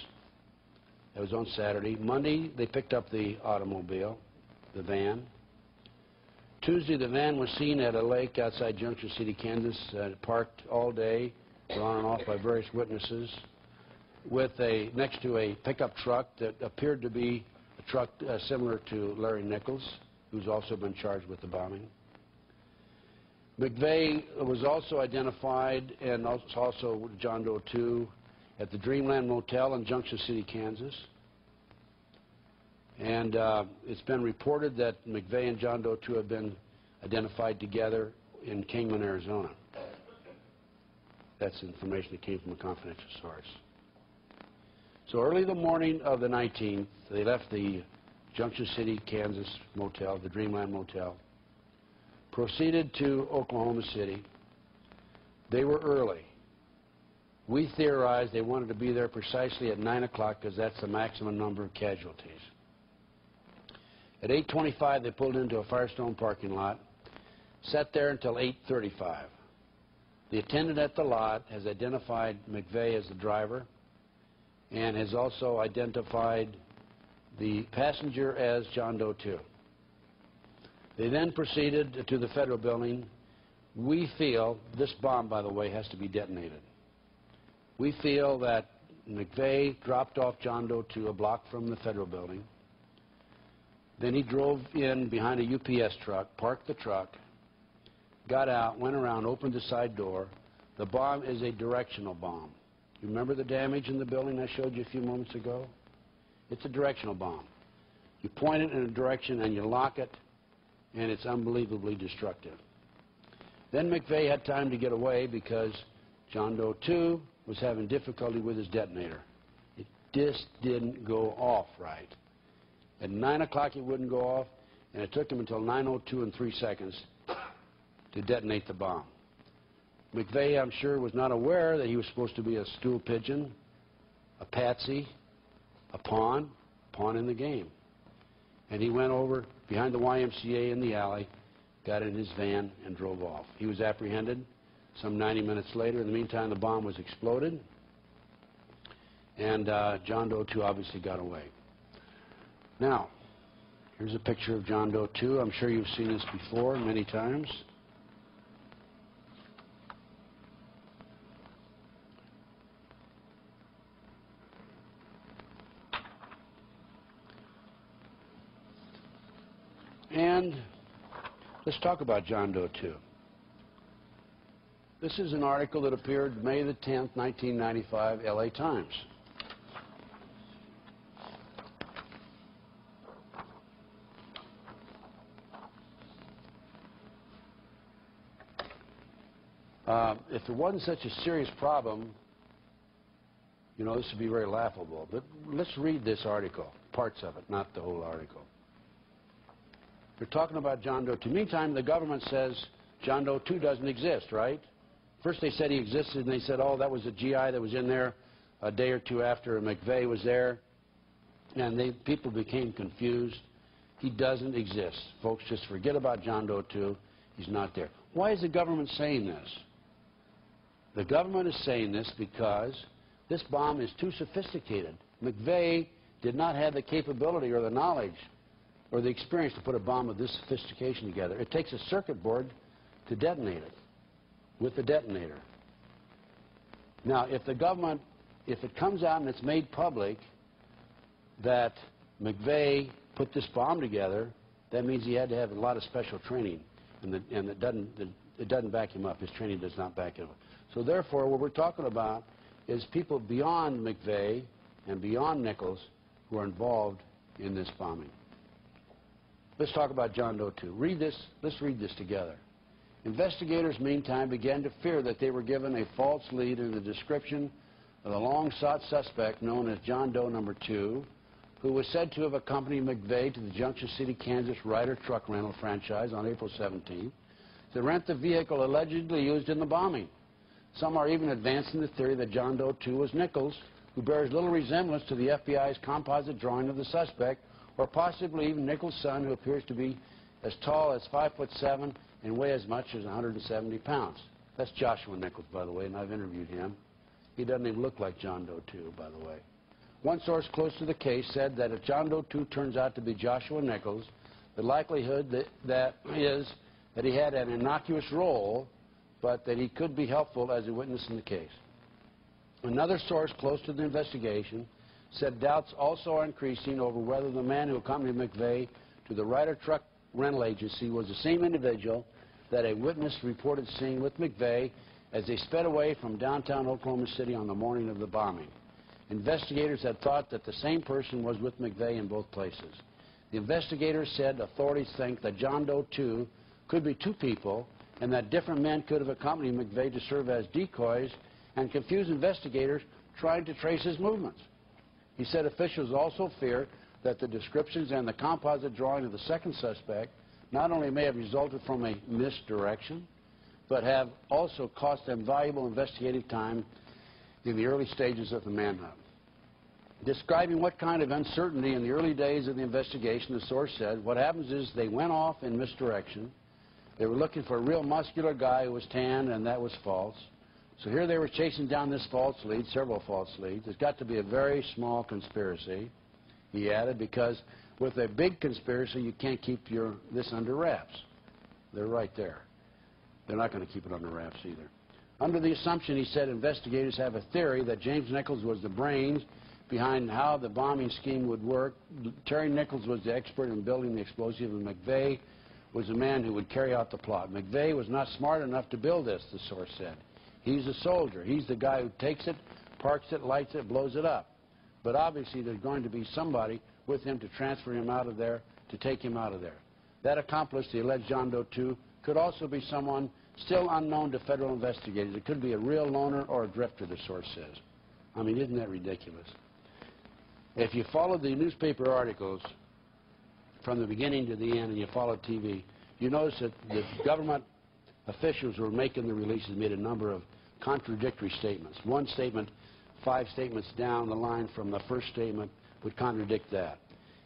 That was on Saturday. Monday, they picked up the automobile, the van. Tuesday, the van was seen at a lake outside Junction City, Kansas, parked all day, on and off by various witnesses, with next to a pickup truck that appeared to be a truck similar to Larry Nichols, who's also been charged with the bombing. McVeigh was also identified, and also John Doe 2, at the Dreamland Motel in Junction City, Kansas. And it's been reported that McVeigh and John Doe 2 have been identified together in Kingman, Arizona. That's information that came from a confidential source. So early the morning of the 19th, they left the Junction City, Kansas motel, the Dreamland Motel, proceeded to Oklahoma City. They were early. We theorized they wanted to be there precisely at 9 o'clock because that's the maximum number of casualties. At 8:25, they pulled into a Firestone parking lot, sat there until 8:35. The attendant at the lot has identified McVeigh as the driver and has also identified the passenger as John Doe 2. They then proceeded to the federal building. We feel this bomb, by the way, has to be detonated. We feel that McVeigh dropped off John Doe 2 a block from the federal building. Then he drove in behind a UPS truck, parked the truck, got out, went around, opened the side door. The bomb is a directional bomb. You remember the damage in the building I showed you a few moments ago? It's a directional bomb. You point it in a direction and you lock it, and it's unbelievably destructive. Then McVeigh had time to get away because John Doe 2 was having difficulty with his detonator. It just didn't go off right. At 9 o'clock it wouldn't go off, and it took him until 9:02 and 3 seconds to detonate the bomb. McVeigh, I'm sure, was not aware that he was supposed to be a stool pigeon, a patsy, a pawn in the game. And he went over behind the YMCA in the alley, got in his van, and drove off. He was apprehended some 90 minutes later. In the meantime, the bomb was exploded, and John Doe 2 obviously got away. Now, here's a picture of John Doe 2. I'm sure you've seen this before many times. And let's talk about John Doe 2. This is an article that appeared May the 10th, 1995, LA Times. If it wasn't such a serious problem, you know, this would be very laughable. But let's read this article, parts of it, not the whole article. They're talking about John Doe 2. Meantime, the government says John Doe 2 doesn't exist, right? First they said he existed, and they said, oh, that was a GI that was in there a day or two after McVeigh was there. And people became confused. He doesn't exist. Folks, just forget about John Doe 2. He's not there. Why is the government saying this? The government is saying this because this bomb is too sophisticated. McVeigh did not have the capability or the knowledge or the experience to put a bomb of this sophistication together. It takes a circuit board to detonate it with the detonator. Now, if the government, if it comes out and it's made public that McVeigh put this bomb together, that means he had to have a lot of special training, and it doesn't back him up. His training does not back him up. So therefore, what we're talking about is people beyond McVeigh and beyond Nichols who are involved in this bombing. Let's talk about John Doe 2. Read this. Let's read this together. Investigators, meantime, began to fear that they were given a false lead in the description of the long-sought suspect known as John Doe No. 2, who was said to have accompanied McVeigh to the Junction City, Kansas Ryder truck rental franchise on April 17th to rent the vehicle allegedly used in the bombing. Some are even advancing the theory that John Doe 2 was Nichols, who bears little resemblance to the FBI's composite drawing of the suspect, or possibly even Nichols' son, who appears to be as tall as 5'7" and weigh as much as 170 pounds. That's Joshua Nichols, by the way, and I've interviewed him. He doesn't even look like John Doe 2, by the way. One source close to the case said that if John Doe 2 turns out to be Joshua Nichols, the likelihood that he had an innocuous role, but that he could be helpful as a witness in the case. Another source close to the investigation said doubts also are increasing over whether the man who accompanied McVeigh to the Ryder truck rental agency was the same individual that a witness reported seeing with McVeigh as they sped away from downtown Oklahoma City on the morning of the bombing. Investigators had thought that the same person was with McVeigh in both places. The investigators said authorities think that John Doe 2 could be two people and that different men could have accompanied McVeigh to serve as decoys and confuse investigators trying to trace his movements. He said officials also fear that the descriptions and the composite drawing of the second suspect not only may have resulted from a misdirection, but have also cost them valuable investigative time in the early stages of the manhunt. Describing what kind of uncertainty in the early days of the investigation, the source said, what happens is they went off in misdirection. They were looking for a real muscular guy who was tan, and that was false. So here they were chasing down this false lead, several false leads. It's got to be a very small conspiracy, he added, because with a big conspiracy, you can't keep this under wraps. They're right there. They're not going to keep it under wraps either. Under the assumption, he said, investigators have a theory that James Nichols was the brains behind how the bombing scheme would work. Terry Nichols was the expert in building the explosive, and McVeigh was the man who would carry out the plot. McVeigh was not smart enough to build this, the source said. He's a soldier. He's the guy who takes it, parks it, lights it, blows it up. But obviously there's going to be somebody with him to transfer him out of there, to take him out of there. That accomplice, the alleged John Doe 2, could also be someone still unknown to federal investigators. It could be a real loner or a drifter, the source says. I mean, isn't that ridiculous? If you follow the newspaper articles from the beginning to the end and you follow TV, you notice that the government officials who were making the releases made a number of contradictory statements. One statement, 5 statements down the line from the first statement, would contradict that.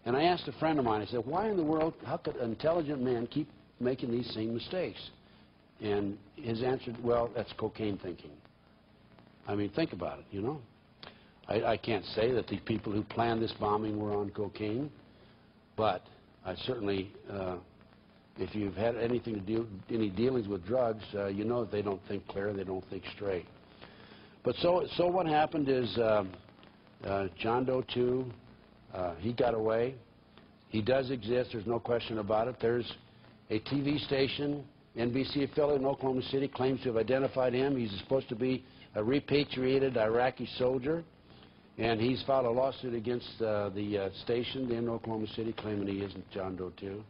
And I asked a friend of mine, I said, why in the world, how could an intelligent man keep making these same mistakes? And his answer, well, that's cocaine thinking. I mean, think about it, you know. I can't say that the people who planned this bombing were on cocaine, but I certainly, if you've had anything to do, any dealings with drugs, you know that they don't think clear, they don't think straight. But so what happened is John Doe 2, he got away. He does exist, there's no question about it. There's a TV station, NBC affiliate in Oklahoma City, claims to have identified him. He's supposed to be a repatriated Iraqi soldier, and he's filed a lawsuit against the station in Oklahoma City claiming he isn't John Doe 2.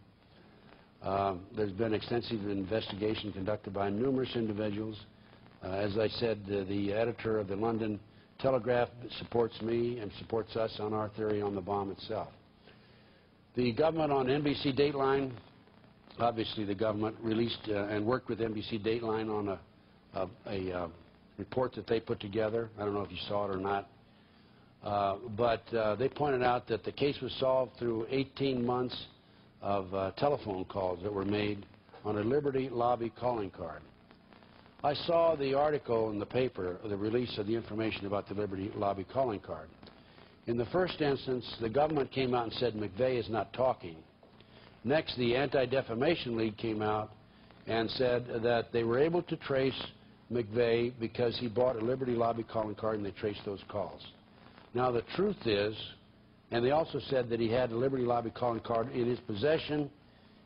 There's been extensive investigation conducted by numerous individuals. As I said, the editor of the London Telegraph supports me and supports us on our theory on the bomb itself. The government on NBC Dateline, obviously the government released and worked with NBC Dateline on a report that they put together. I don't know if you saw it or not. But they pointed out that the case was solved through 18 months of telephone calls that were made on a Liberty Lobby calling card. I saw the article in the paper, the release of the information about the Liberty Lobby calling card. In the first instance, the government came out and said McVeigh is not talking. Next, the Anti-Defamation League came out and said that they were able to trace McVeigh because he bought a Liberty Lobby calling card and they traced those calls. Now, the truth is, and they also said that he had a Liberty Lobby calling card in his possession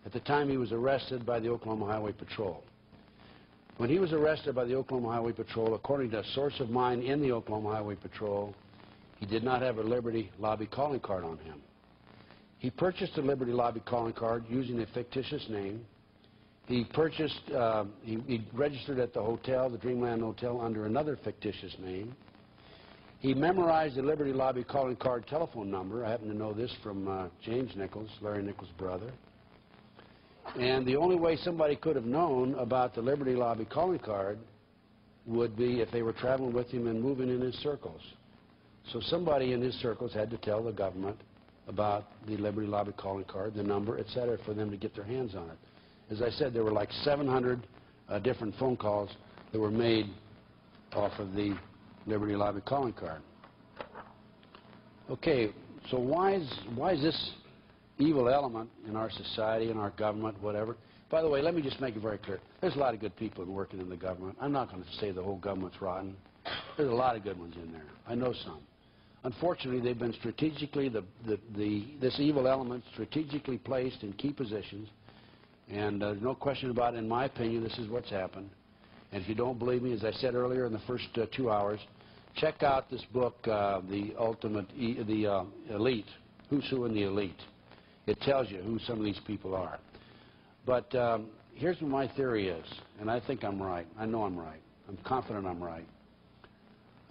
at the time he was arrested by the Oklahoma Highway Patrol. When he was arrested by the Oklahoma Highway Patrol, according to a source of mine in the Oklahoma Highway Patrol, he did not have a Liberty Lobby calling card on him. He purchased a Liberty Lobby calling card using a fictitious name. He purchased, he registered at the hotel, the Dreamland Hotel, under another fictitious name. He memorized the Liberty Lobby calling card telephone number. I happen to know this from James Nichols, Larry Nichols' brother. And the only way somebody could have known about the Liberty Lobby calling card would be if they were traveling with him and moving in his circles. So somebody in his circles had to tell the government about the Liberty Lobby calling card, the number, et cetera, for them to get their hands on it. As I said, there were like 700 different phone calls that were made off of the Liberty Lobby calling card. Okay, so why is this evil element in our society, in our government, whatever? By the way, let me just make it very clear. There's a lot of good people working in the government. I'm not going to say the whole government's rotten. There's a lot of good ones in there. I know some. Unfortunately, they've been strategically, this evil element strategically placed in key positions, and there's no question about it, in my opinion, this is what's happened. And if you don't believe me, as I said earlier in the first 2 hours, check out this book, The Elite, Who's Who in the Elite. It tells you who some of these people are. But here's what my theory is, and I think I'm right. I know I'm right. I'm confident I'm right.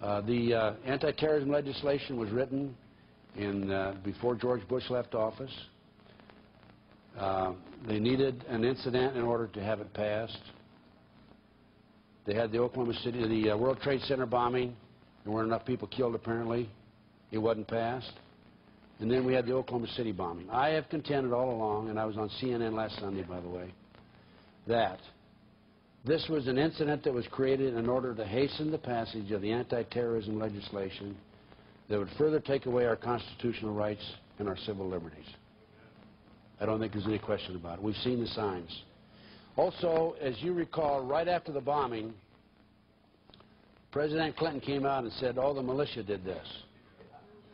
The anti-terrorism legislation was written before George Bush left office. They needed an incident in order to have it passed. They had the the World Trade Center bombing. There weren't enough people killed, apparently. It wasn't passed. And then we had the Oklahoma City bombing. I have contended all along, and I was on CNN last Sunday, by the way, that this was an incident that was created in order to hasten the passage of the anti-terrorism legislation that would further take away our constitutional rights and our civil liberties. I don't think there's any question about it. We've seen the signs. Also, as you recall, right after the bombing, President Clinton came out and said, oh, the militia did this,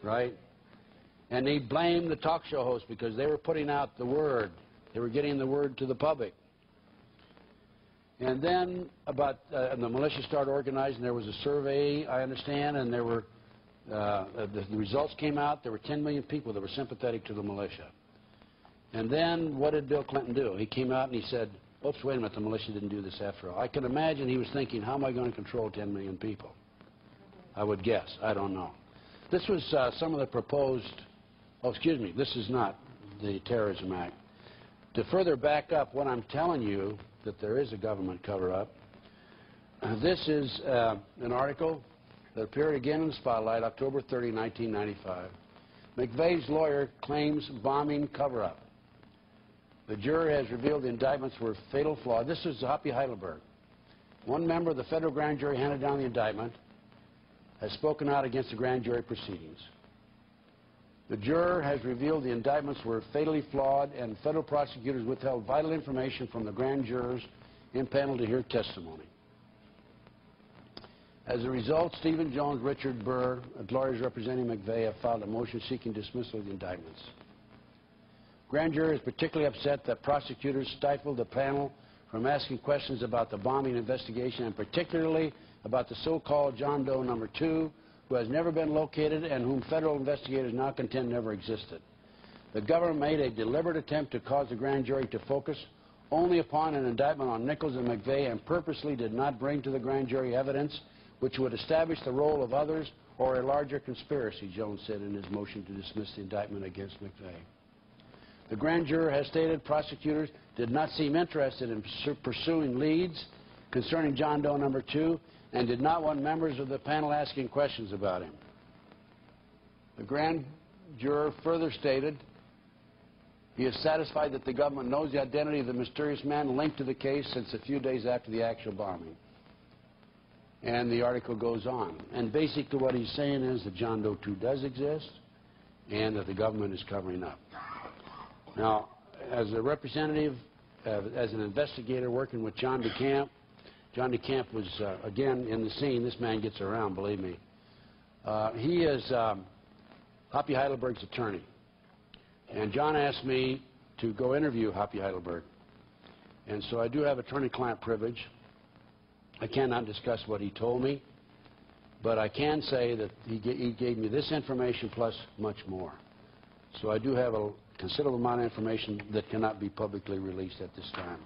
right? And he blamed the talk show hosts because they were putting out the word. They were getting the word to the public. And then and the militia started organizing. There was a survey, I understand, and there were, the results came out. There were 10 million people that were sympathetic to the militia. And then what did Bill Clinton do? He came out and he said, oops, wait a minute, the militia didn't do this after all. I can imagine he was thinking, how am I going to control 10 million people? I would guess. I don't know. This was some of the proposed, oh, excuse me, this is not the Terrorism Act. To further back up what I'm telling you, that there is a government cover-up, this is an article that appeared again in the Spotlight, October 30, 1995. McVeigh's lawyer claims bombing cover-up. The juror has revealed the indictments were fatal flaw. This is Hoppy Heidelberg. One member of the federal grand jury handed down the indictment, has spoken out against the grand jury proceedings. The juror has revealed the indictments were fatally flawed, and federal prosecutors withheld vital information from the grand jurors impaneled to hear testimony. As a result, Stephen Jones, Richard Burr, lawyers representing McVeigh, have filed a motion seeking dismissal of the indictments. Grand jury is particularly upset that prosecutors stifled the panel from asking questions about the bombing investigation, and particularly about the so-called John Doe No. 2, who has never been located and whom federal investigators now contend never existed. The government made a deliberate attempt to cause the grand jury to focus only upon an indictment on Nichols and McVeigh, and purposely did not bring to the grand jury evidence which would establish the role of others or a larger conspiracy, Jones said in his motion to dismiss the indictment against McVeigh. The grand juror has stated prosecutors did not seem interested in pursuing leads concerning John Doe No. 2 and did not want members of the panel asking questions about him. The grand juror further stated he is satisfied that the government knows the identity of the mysterious man linked to the case since a few days after the actual bombing. And the article goes on. And basically what he's saying is that John Doe 2 does exist and that the government is covering up. Now, as a representative, as an investigator working with John DeCamp was, again, in the scene. This man gets around, believe me. He is Hoppy Heidelberg's attorney. And John asked me to go interview Hoppy Heidelberg. And so I do have attorney-client privilege. I cannot discuss what he told me, but I can say that he gave me this information plus much more. So I do have a considerable amount of information that cannot be publicly released at this time.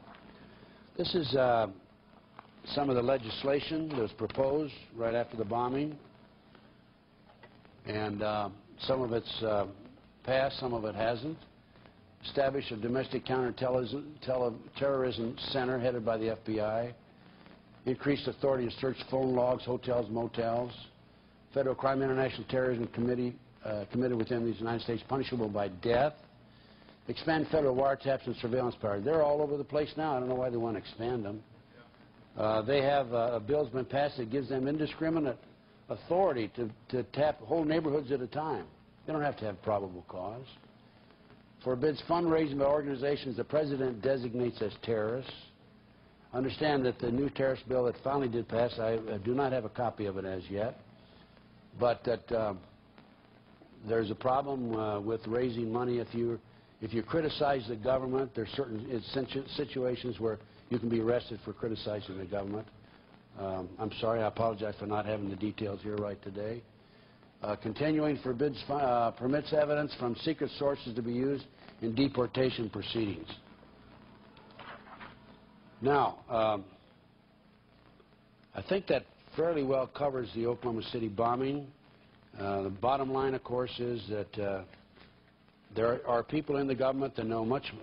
This is some of the legislation that was proposed right after the bombing, and some of it's passed, some of it hasn't. Established a domestic counterterrorism center headed by the FBI. Increased authority to search phone logs, hotels, motels. Federal Crime International Terrorism Committee committed within the United States punishable by death. Expand federal wiretaps and surveillance power. They're all over the place now. I don't know why they want to expand them. They have a bill's been passed that gives them indiscriminate authority to tap whole neighborhoods at a time. They don't have to have probable cause. Forbids fundraising by organizations the president designates as terrorists. Understand that the new terrorist bill that finally did pass, I do not have a copy of it as yet, but that there's a problem with raising money. If you criticize the government, there's certain situations where you can be arrested for criticizing the government. I'm sorry, I apologize for not having the details here right today. Continuing permits evidence from secret sources to be used in deportation proceedings. Now, I think that fairly well covers the Oklahoma City bombing. The bottom line, of course, is that there are people in the government that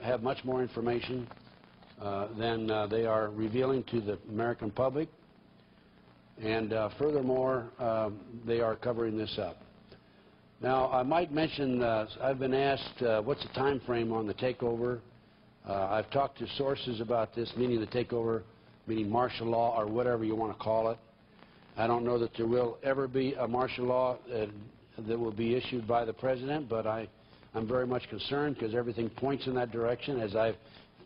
have much more information than they are revealing to the American public. And furthermore, they are covering this up. Now, I might mention, I've been asked what's the time frame on the takeover. I've talked to sources about this, meaning the takeover, meaning martial law or whatever you want to call it. I don't know that there will ever be a martial law that will be issued by the president, but I'm very much concerned because everything points in that direction, as I've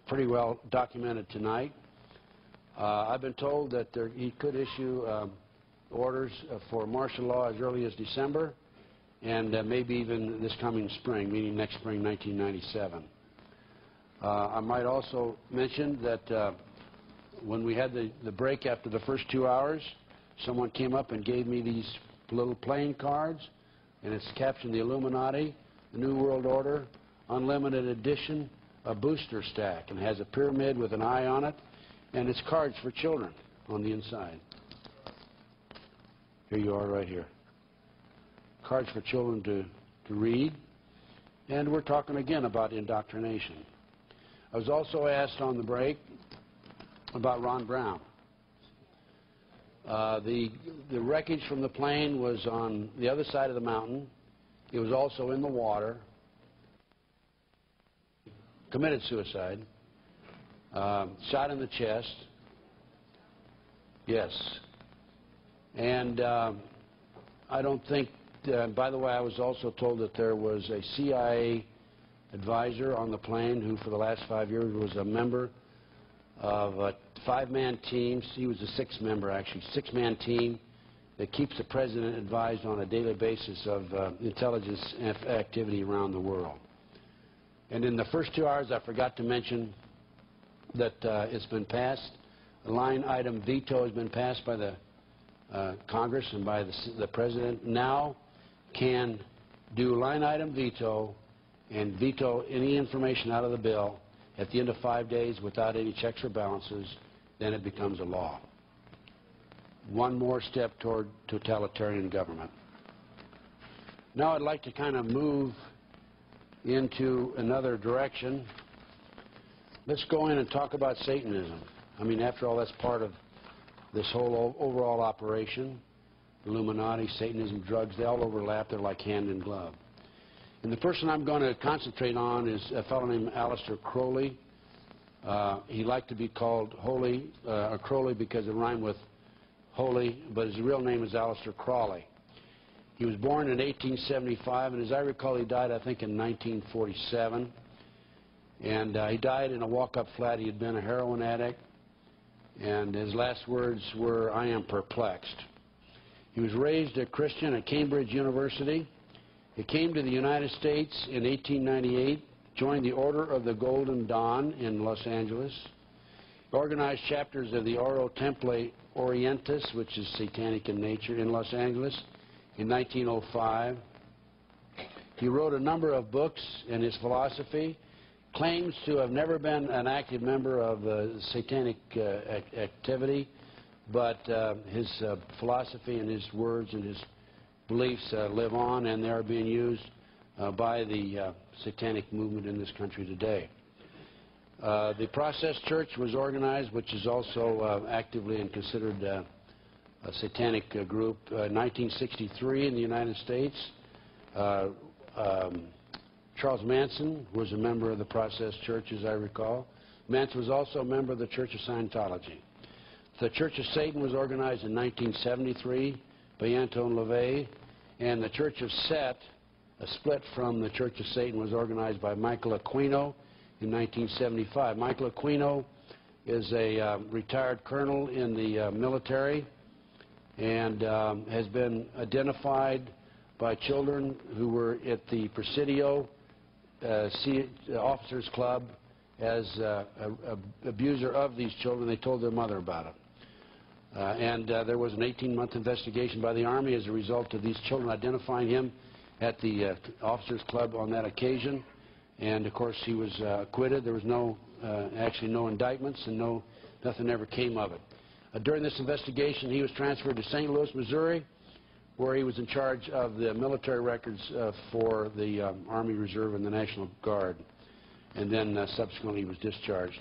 pretty well documented tonight. I've been told that he could issue orders for martial law as early as December and maybe even this coming spring, meaning next spring, 1997. I might also mention that when we had the break after the first 2 hours, someone came up and gave me these little playing cards, and it's captioned the Illuminati, the New World Order, Unlimited Edition, a booster stack, and has a pyramid with an eye on it, and it's cards for children on the inside. Here you are right here. Cards for children to read, and we're talking again about indoctrination. I was also asked on the break about Ron Brown. The wreckage from the plane was on the other side of the mountain. It was also in the water. Committed suicide. Shot in the chest. Yes. And I don't think, by the way, I was also told that there was a CIA advisor on the plane who for the last 5 years was a member of a five-man team. He was a six-member, actually, six-man team that keeps the president advised on a daily basis of intelligence activity around the world. And in the first 2 hours, I forgot to mention that it's been passed. A line item veto has been passed by the Congress and by the president. Now can do line item veto and veto any information out of the bill at the end of 5 days without any checks or balances. Then it becomes a law. One more step toward totalitarian government. Now I'd like to kind of move into another direction. Let's go in and talk about Satanism. I mean, after all, that's part of this whole overall operation. Illuminati, Satanism, drugs, they all overlap. They're like hand in glove. And the person I'm going to concentrate on is a fellow named Aleister Crawley. He liked to be called Holy, or Crowley because it rhymed with holy, but his real name is Aleister Crawley. He was born in 1875, and as I recall, he died, I think, in 1947. And he died in a walk-up flat. He had been a heroin addict, and his last words were, "I am perplexed." He was raised a Christian at Cambridge University. He came to the United States in 1898, joined the Order of the Golden Dawn in Los Angeles, organized chapters of the Oro Temple Orientis, which is satanic in nature, in Los Angeles in 1905. He wrote a number of books in his philosophy, claims to have never been an active member of satanic activity, but his philosophy and his words and his beliefs live on, and they are being used by the satanic movement in this country today. The Process Church was organized, which is also actively and considered a satanic group, in 1963 in the United States. Charles Manson was a member of the Process Church, as I recall. Manson was also a member of the Church of Scientology. The Church of Satan was organized in 1973 by Anton LaVey, and the Church of Set, a split from the Church of Satan, was organized by Michael Aquino in 1975. Michael Aquino is a retired colonel in the military and has been identified by children who were at the Presidio Officers Club as an abuser of these children. They told their mother about it. There was an 18-month investigation by the Army as a result of these children identifying him at the Officers Club on that occasion. And, of course, he was acquitted. There was actually no indictments, and nothing ever came of it. During this investigation, he was transferred to St. Louis, Missouri, where he was in charge of the military records for the Army Reserve and the National Guard. And then subsequently he was discharged.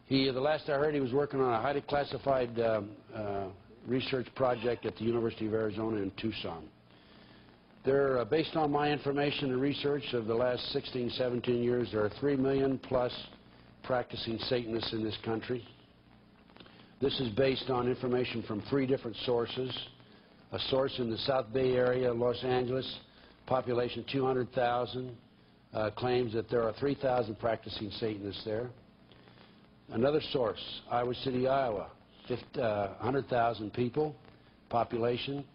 The last I heard, he was working on a highly classified research project at the University of Arizona in Tucson. There, based on my information and research of the last 16, 17 years, there are 3 million plus practicing Satanists in this country. This is based on information from 3 different sources. A source in the South Bay area, Los Angeles, population 200,000, claims that there are 3,000 practicing Satanists there. Another source, Iowa City, Iowa, 100,000 people, population,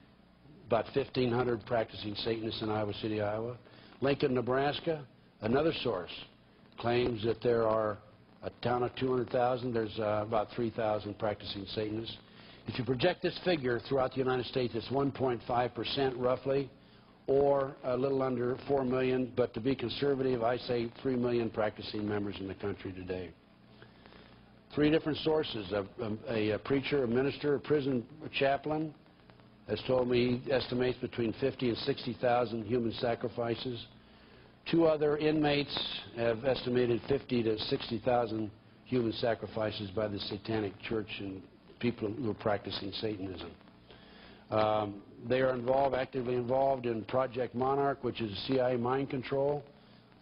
about 1,500 practicing Satanists in Iowa City, Iowa. Lincoln, Nebraska, another source, claims that there are a town of 200,000, there's about 3,000 practicing Satanists. If you project this figure throughout the United States, it's 1.5% roughly, or a little under 4 million, but to be conservative, I say 3 million practicing members in the country today. 3 different sources, a preacher, a minister, a prison chaplain has told me he estimates between 50 and 60,000 human sacrifices. 2 other inmates have estimated 50 to 60,000 human sacrifices by the Satanic Church and people who are practicing Satanism. They are actively involved in Project Monarch, which is CIA mind control,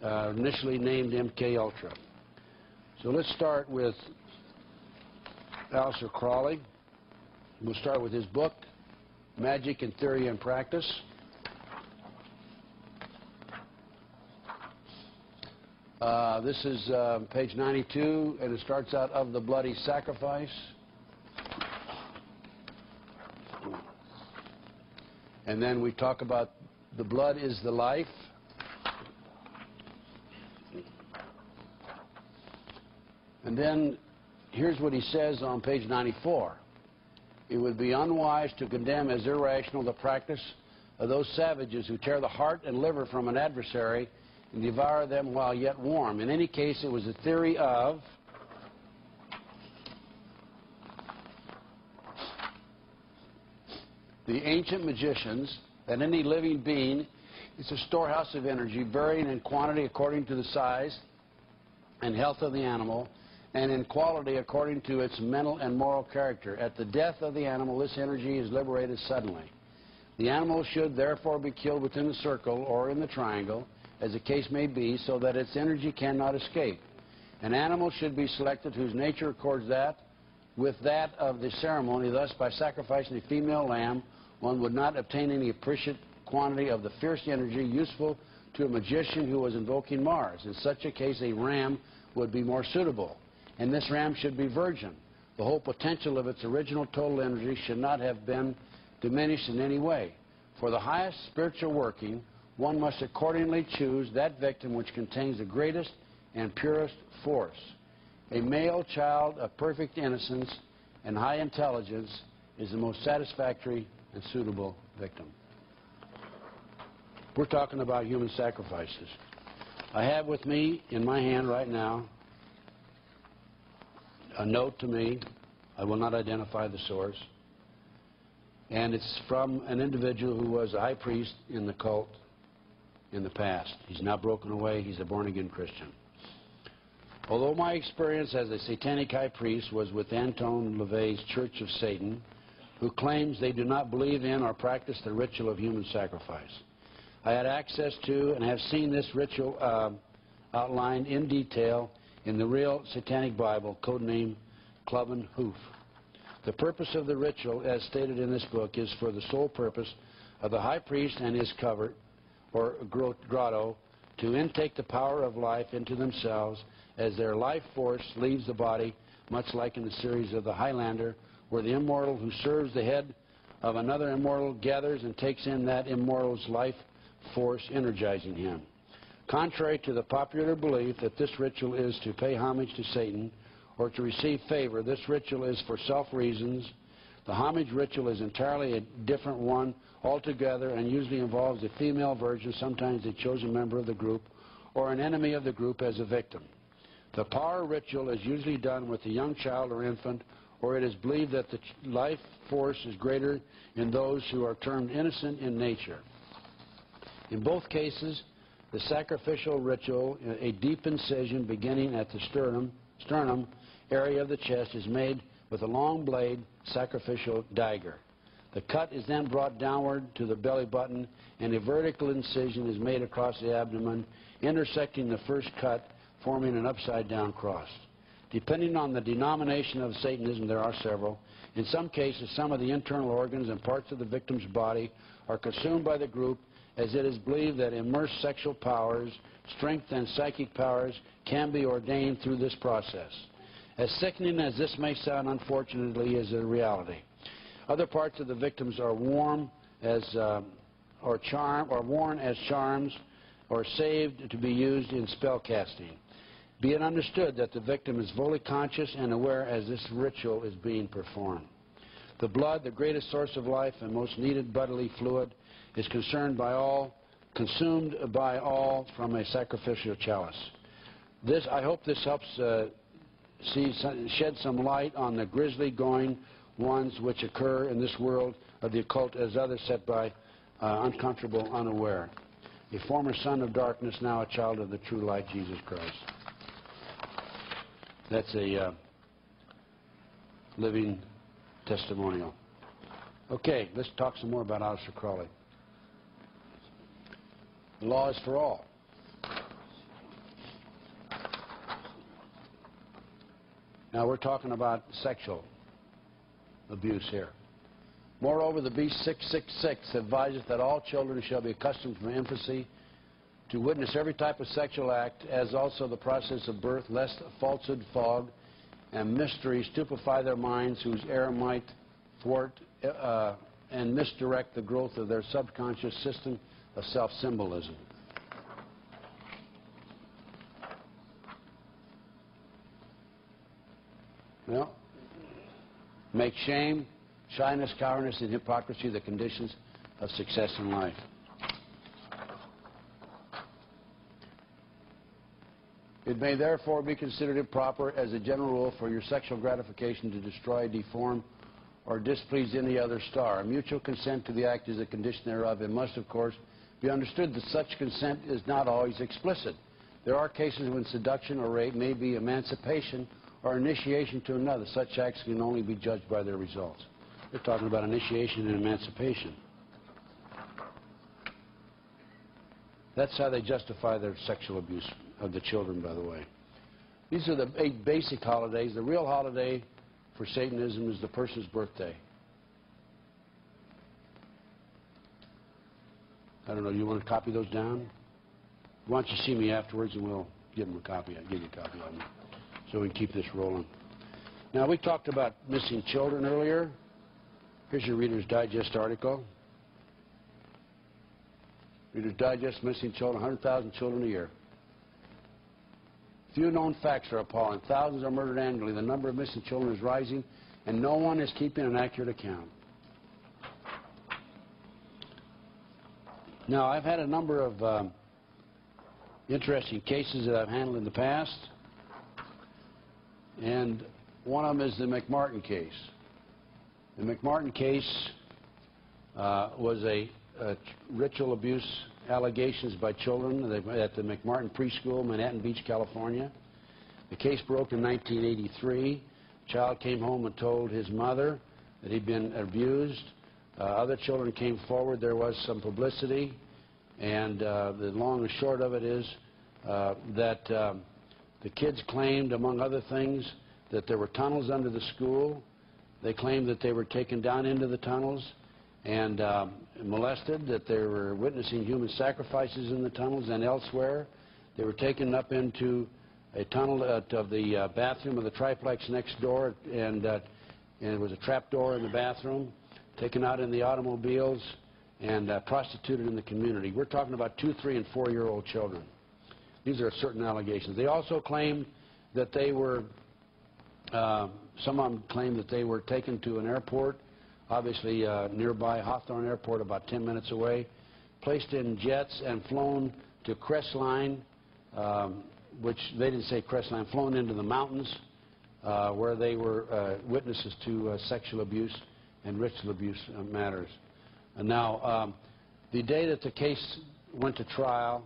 initially named MK-Ultra. So let's start with Aleister Crawley. We'll start with his book, Magic in Theory and Practice. This is page 92, and it starts out, of the bloody sacrifice. And then we talk about the blood is the life. And then here's what he says on page 94. It would be unwise to condemn as irrational the practice of those savages who tear the heart and liver from an adversary and devour them while yet warm. In any case, it was a theory of the ancient magicians that any living being is a storehouse of energy, varying in quantity according to the size and health of the animal, and in quality according to its mental and moral character. At the death of the animal, this energy is liberated suddenly. The animal should therefore be killed within the circle or in the triangle, as the case may be, so that its energy cannot escape. An animal should be selected whose nature accords with that of the ceremony. Thus, by sacrificing a female lamb, one would not obtain any appreciable quantity of the fierce energy useful to a magician who was invoking Mars. In such a case, a ram would be more suitable. And this ram should be virgin. The whole potential of its original total energy should not have been diminished in any way. For the highest spiritual working, one must accordingly choose that victim which contains the greatest and purest force. A male child of perfect innocence and high intelligence is the most satisfactory and suitable victim. We're talking about human sacrifices. I have with me in my hand right now a note to me. I will not identify the source. And it's from an individual who was a high priest in the cult in the past. He's now broken away. He's a born-again Christian. Although my experience as a satanic high priest was with Anton LaVey's Church of Satan, who claims they do not believe in or practice the ritual of human sacrifice, I had access to and have seen this ritual outlined in detail in the real Satanic Bible, codename Cloven Hoof. The purpose of the ritual, as stated in this book, is for the sole purpose of the high priest and his covert, or grotto, to intake the power of life into themselves as their life force leaves the body, much like in the series of the Highlander, where the immortal who serves the head of another immortal gathers and takes in that immortal's life force, energizing him. Contrary to the popular belief that this ritual is to pay homage to Satan or to receive favor, this ritual is for self-reasons. The homage ritual is entirely a different one altogether and usually involves a female virgin, sometimes a chosen member of the group, or an enemy of the group as a victim. The power ritual is usually done with a young child or infant, or it is believed that the life force is greater in those who are termed innocent in nature. In both cases, the sacrificial ritual, a deep incision beginning at the sternum area of the chest, is made with a long blade sacrificial dagger. The cut is then brought downward to the belly button, and a vertical incision is made across the abdomen, intersecting the first cut, forming an upside-down cross. Depending on the denomination of Satanism, there are several. In some cases, some of the internal organs and parts of the victim's body are consumed by the group, as it is believed that immersed sexual powers, strength, and psychic powers can be ordained through this process. As sickening as this may sound, unfortunately, is a reality. Other parts of the victims are worn as charms or saved to be used in spell casting. Be it understood that the victim is fully conscious and aware as this ritual is being performed. The blood, the greatest source of life and most needed bodily fluid, is consumed by all from a sacrificial chalice. I hope this helps shed some light on the grisly going ones which occur in this world of the occult, as others set by uncomfortable, unaware. A former son of darkness, now a child of the true light, Jesus Christ. That's a living testimonial. Okay, let's talk some more about Aleister Crawley. The law is for all. Now we're talking about sexual abuse here. Moreover, the Beast 666 advises that all children shall be accustomed from infancy to witness every type of sexual act, as also the process of birth, lest falsehood fog and mystery stupefy their minds, whose error might thwart and misdirect the growth of their subconscious system of self-symbolism. Well, make shame, shyness, cowardice, and hypocrisy the conditions of success in life. It may therefore be considered improper as a general rule for your sexual gratification to destroy, deform, or displease any other star. Mutual consent to the act is a condition thereof. It must, of course, be understood that such consent is not always explicit. There are cases when seduction or rape may be emancipation or initiation to another. Such acts can only be judged by their results. They're talking about initiation and emancipation. That's how they justify their sexual abuse of the children, by the way. These are the 8 basic holidays. The real holiday for Satanism is the person's birthday. I don't know, you want to copy those down? Why don't you see me afterwards and we'll give them a copy. I'll give you a copy of them so we can keep this rolling. Now, we talked about missing children earlier. Here's your Reader's Digest article. Reader's Digest, missing children, 100,000 children a year. Few known facts are appalling. Thousands are murdered annually. The number of missing children is rising, and no one is keeping an accurate account. Now, I've had a number of interesting cases that I've handled in the past, and one of them is the McMartin case. The McMartin case was a ritual abuse allegations by children at the McMartin Preschool, Manhattan Beach, California. The case broke in 1983. The child came home and told his mother that he'd been abused. Other children came forward. There was some publicity. And the long and short of it is that the kids claimed, among other things, that there were tunnels under the school. They claimed that they were taken down into the tunnels and molested, that they were witnessing human sacrifices in the tunnels and elsewhere. They were taken up into a tunnel of the bathroom of the triplex next door, and there was a trap door in the bathroom, taken out in the automobiles, and prostituted in the community. We're talking about 2-, 3-, and 4-year-old children. These are certain allegations. They also claimed that they were, some of them claimed that they were taken to an airport, obviously nearby Hawthorne Airport, about 10 minutes away, placed in jets and flown to Crestline, which they didn't say Crestline, flown into the mountains where they were witnesses to sexual abuse and ritual abuse matters. Now, the day that the case went to trial,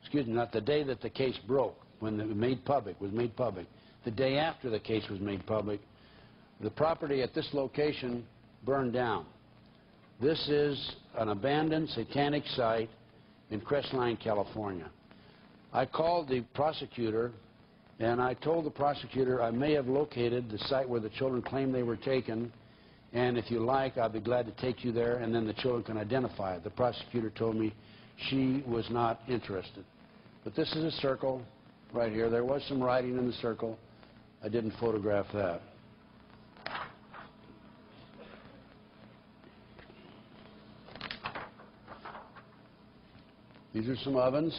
excuse me, not the day that the case broke, when it was made public, the day after the case was made public, the property at this location burned down. This is an abandoned satanic site in Crestline, California. I called the prosecutor, and I told the prosecutor I may have located the site where the children claim they were taken, and if you like, I'll be glad to take you there, and then the children can identify it. The prosecutor told me she was not interested. But this is a circle right here. There was some writing in the circle. I didn't photograph that. These are some ovens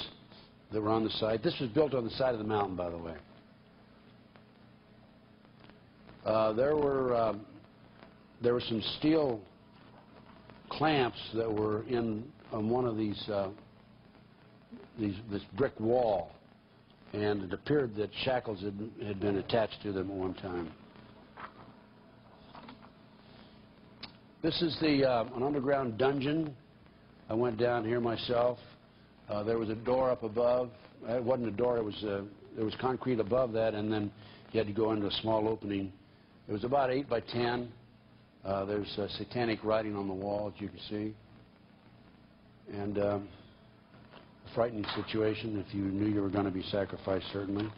that were on the site. This was built on the side of the mountain, by the way. There were some steel clamps that were on one of this brick wall, and it appeared that shackles had been attached to them at one time. This is an underground dungeon. I went down here myself. There was a door up above. It wasn't a door. There was concrete above that, and then you had to go into a small opening. It was about 8 by 10. There's satanic writing on the wall, as you can see. And a frightening situation if you knew you were going to be sacrificed, certainly.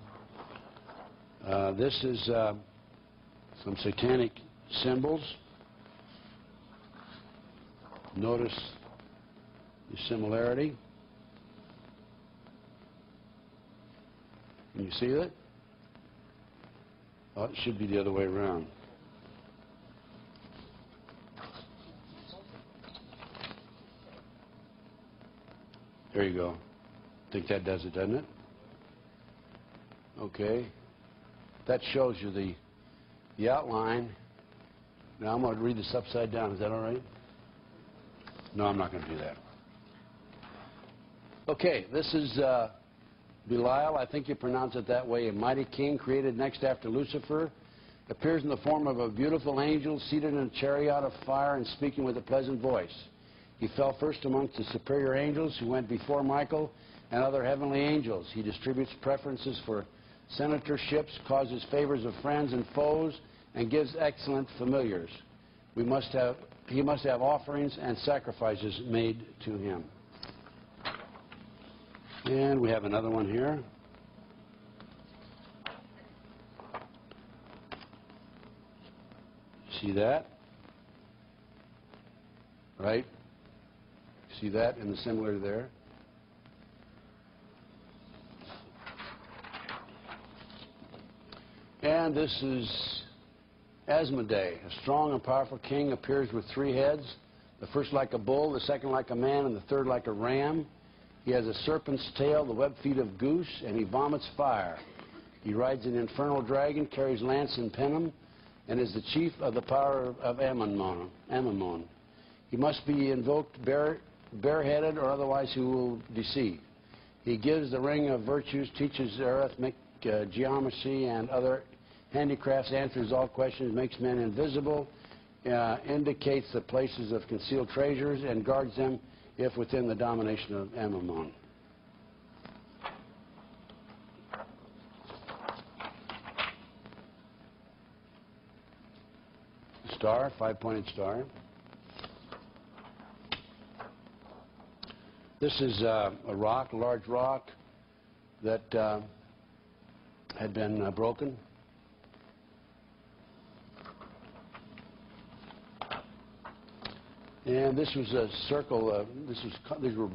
This is some satanic symbols. Notice the similarity. Can you see that? Oh, it should be the other way around. There you go. I think that does it, doesn't it? Okay. That shows you the outline. Now I'm going to read this upside down. Is that all right? No, I'm not going to do that. Okay, this is Belial, I think you pronounce it that way, a mighty king created next after Lucifer, appears in the form of a beautiful angel seated in a chariot of fire and speaking with a pleasant voice. He fell first amongst the superior angels who went before Michael and other heavenly angels. He distributes preferences for senatorships, causes favors of friends and foes, and gives excellent familiars. He must have offerings and sacrifices made to him. And we have another one here. See that? Right? See that in the similar there? And this is Asmodee, a strong and powerful king, appears with 3 heads, the first like a bull, the second like a man, and the third like a ram. He has a serpent's tail, the webbed feet of goose, and he vomits fire. He rides an infernal dragon, carries lance and pennon, and is the chief of the power of Ammon. He must be invoked bareheaded, or otherwise he will deceive. He gives the ring of virtues, teaches arithmetic, geometry, and other handicrafts, answers all questions, makes men invisible, indicates the places of concealed treasures, and guards them if within the domination of Ammon. Star, 5-pointed star. This is a rock, a large rock that had been broken. And this was a circle. These were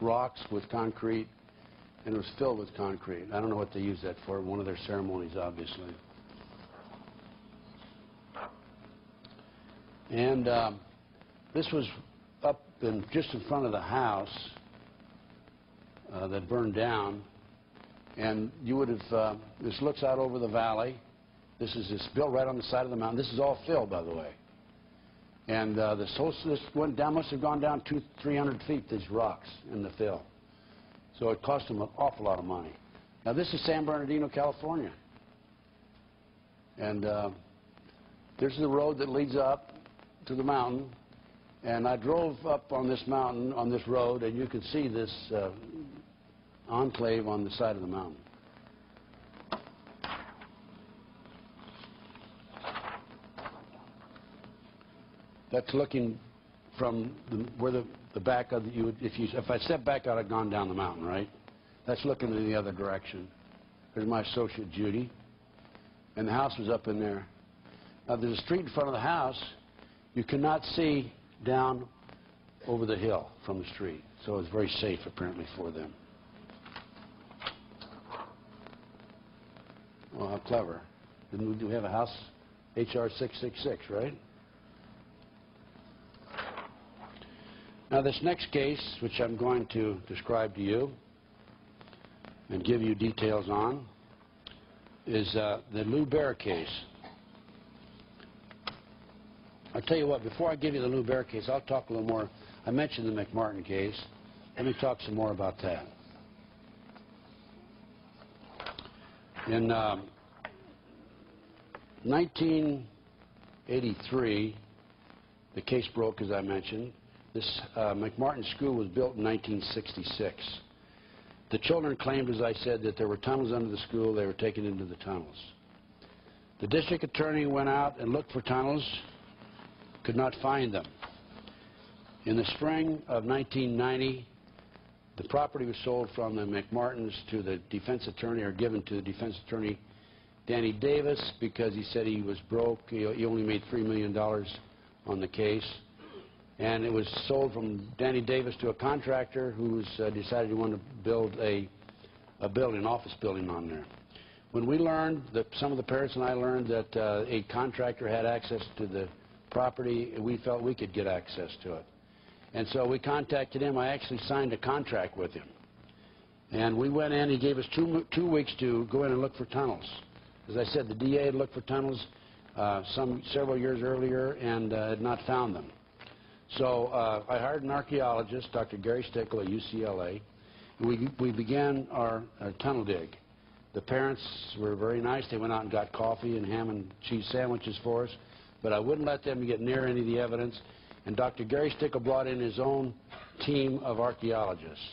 rocks with concrete, and it was filled with concrete. I don't know what they used that for. One of their ceremonies, obviously. And this was up just in front of the house that burned down. And you would have, this looks out over the valley. This built right on the side of the mountain. This is all fill, by the way. And this went down, must have gone down 200-300 feet, these rocks in the fill. So it cost them an awful lot of money. Now, this is San Bernardino, California. And there's the road that leads up to the mountain. And I drove up on this mountain, on this road, and you could see this enclave on the side of the mountain. That's looking from where the back of if I step back out, I'd gone down the mountain, right? That's looking in the other direction. There's my associate Judy, and the house was up in there. Now there's a street in front of the house. You cannot see down over the hill from the street, so it's very safe apparently for them. Well, how clever! Do we have a house, HR 666, right? Now, this next case, which I'm going to describe to you and give you details on, is the Lou Bear case. I'll tell you what, before I give you the Lou Bear case, I'll talk a little more. I mentioned the McMartin case. Let me talk some more about that. In 1983, the case broke, as I mentioned. This McMartin school was built in 1966. The children claimed, as I said, that there were tunnels under the school. They were taken into the tunnels. The district attorney went out and looked for tunnels, could not find them. In the spring of 1990, the property was sold from the McMartins to the defense attorney, or given to the defense attorney, Danny Davis, because he said he was broke. He only made $3 million on the case. And it was sold from Danny Davis to a contractor who decided he wanted to build a building, an office building on there. When we learned, some of the parents and I learned that a contractor had access to the property, we felt we could get access to it. And so we contacted him. I actually signed a contract with him. And we went in. He gave us two weeks to go in and look for tunnels. As I said, the DA had looked for tunnels several years earlier and had not found them. So I hired an archaeologist, Dr. Gary Stickle at UCLA, and we began our tunnel dig. The parents were very nice. They went out and got coffee and ham and cheese sandwiches for us, but I wouldn't let them get near any of the evidence. And Dr. Gary Stickle brought in his own team of archaeologists,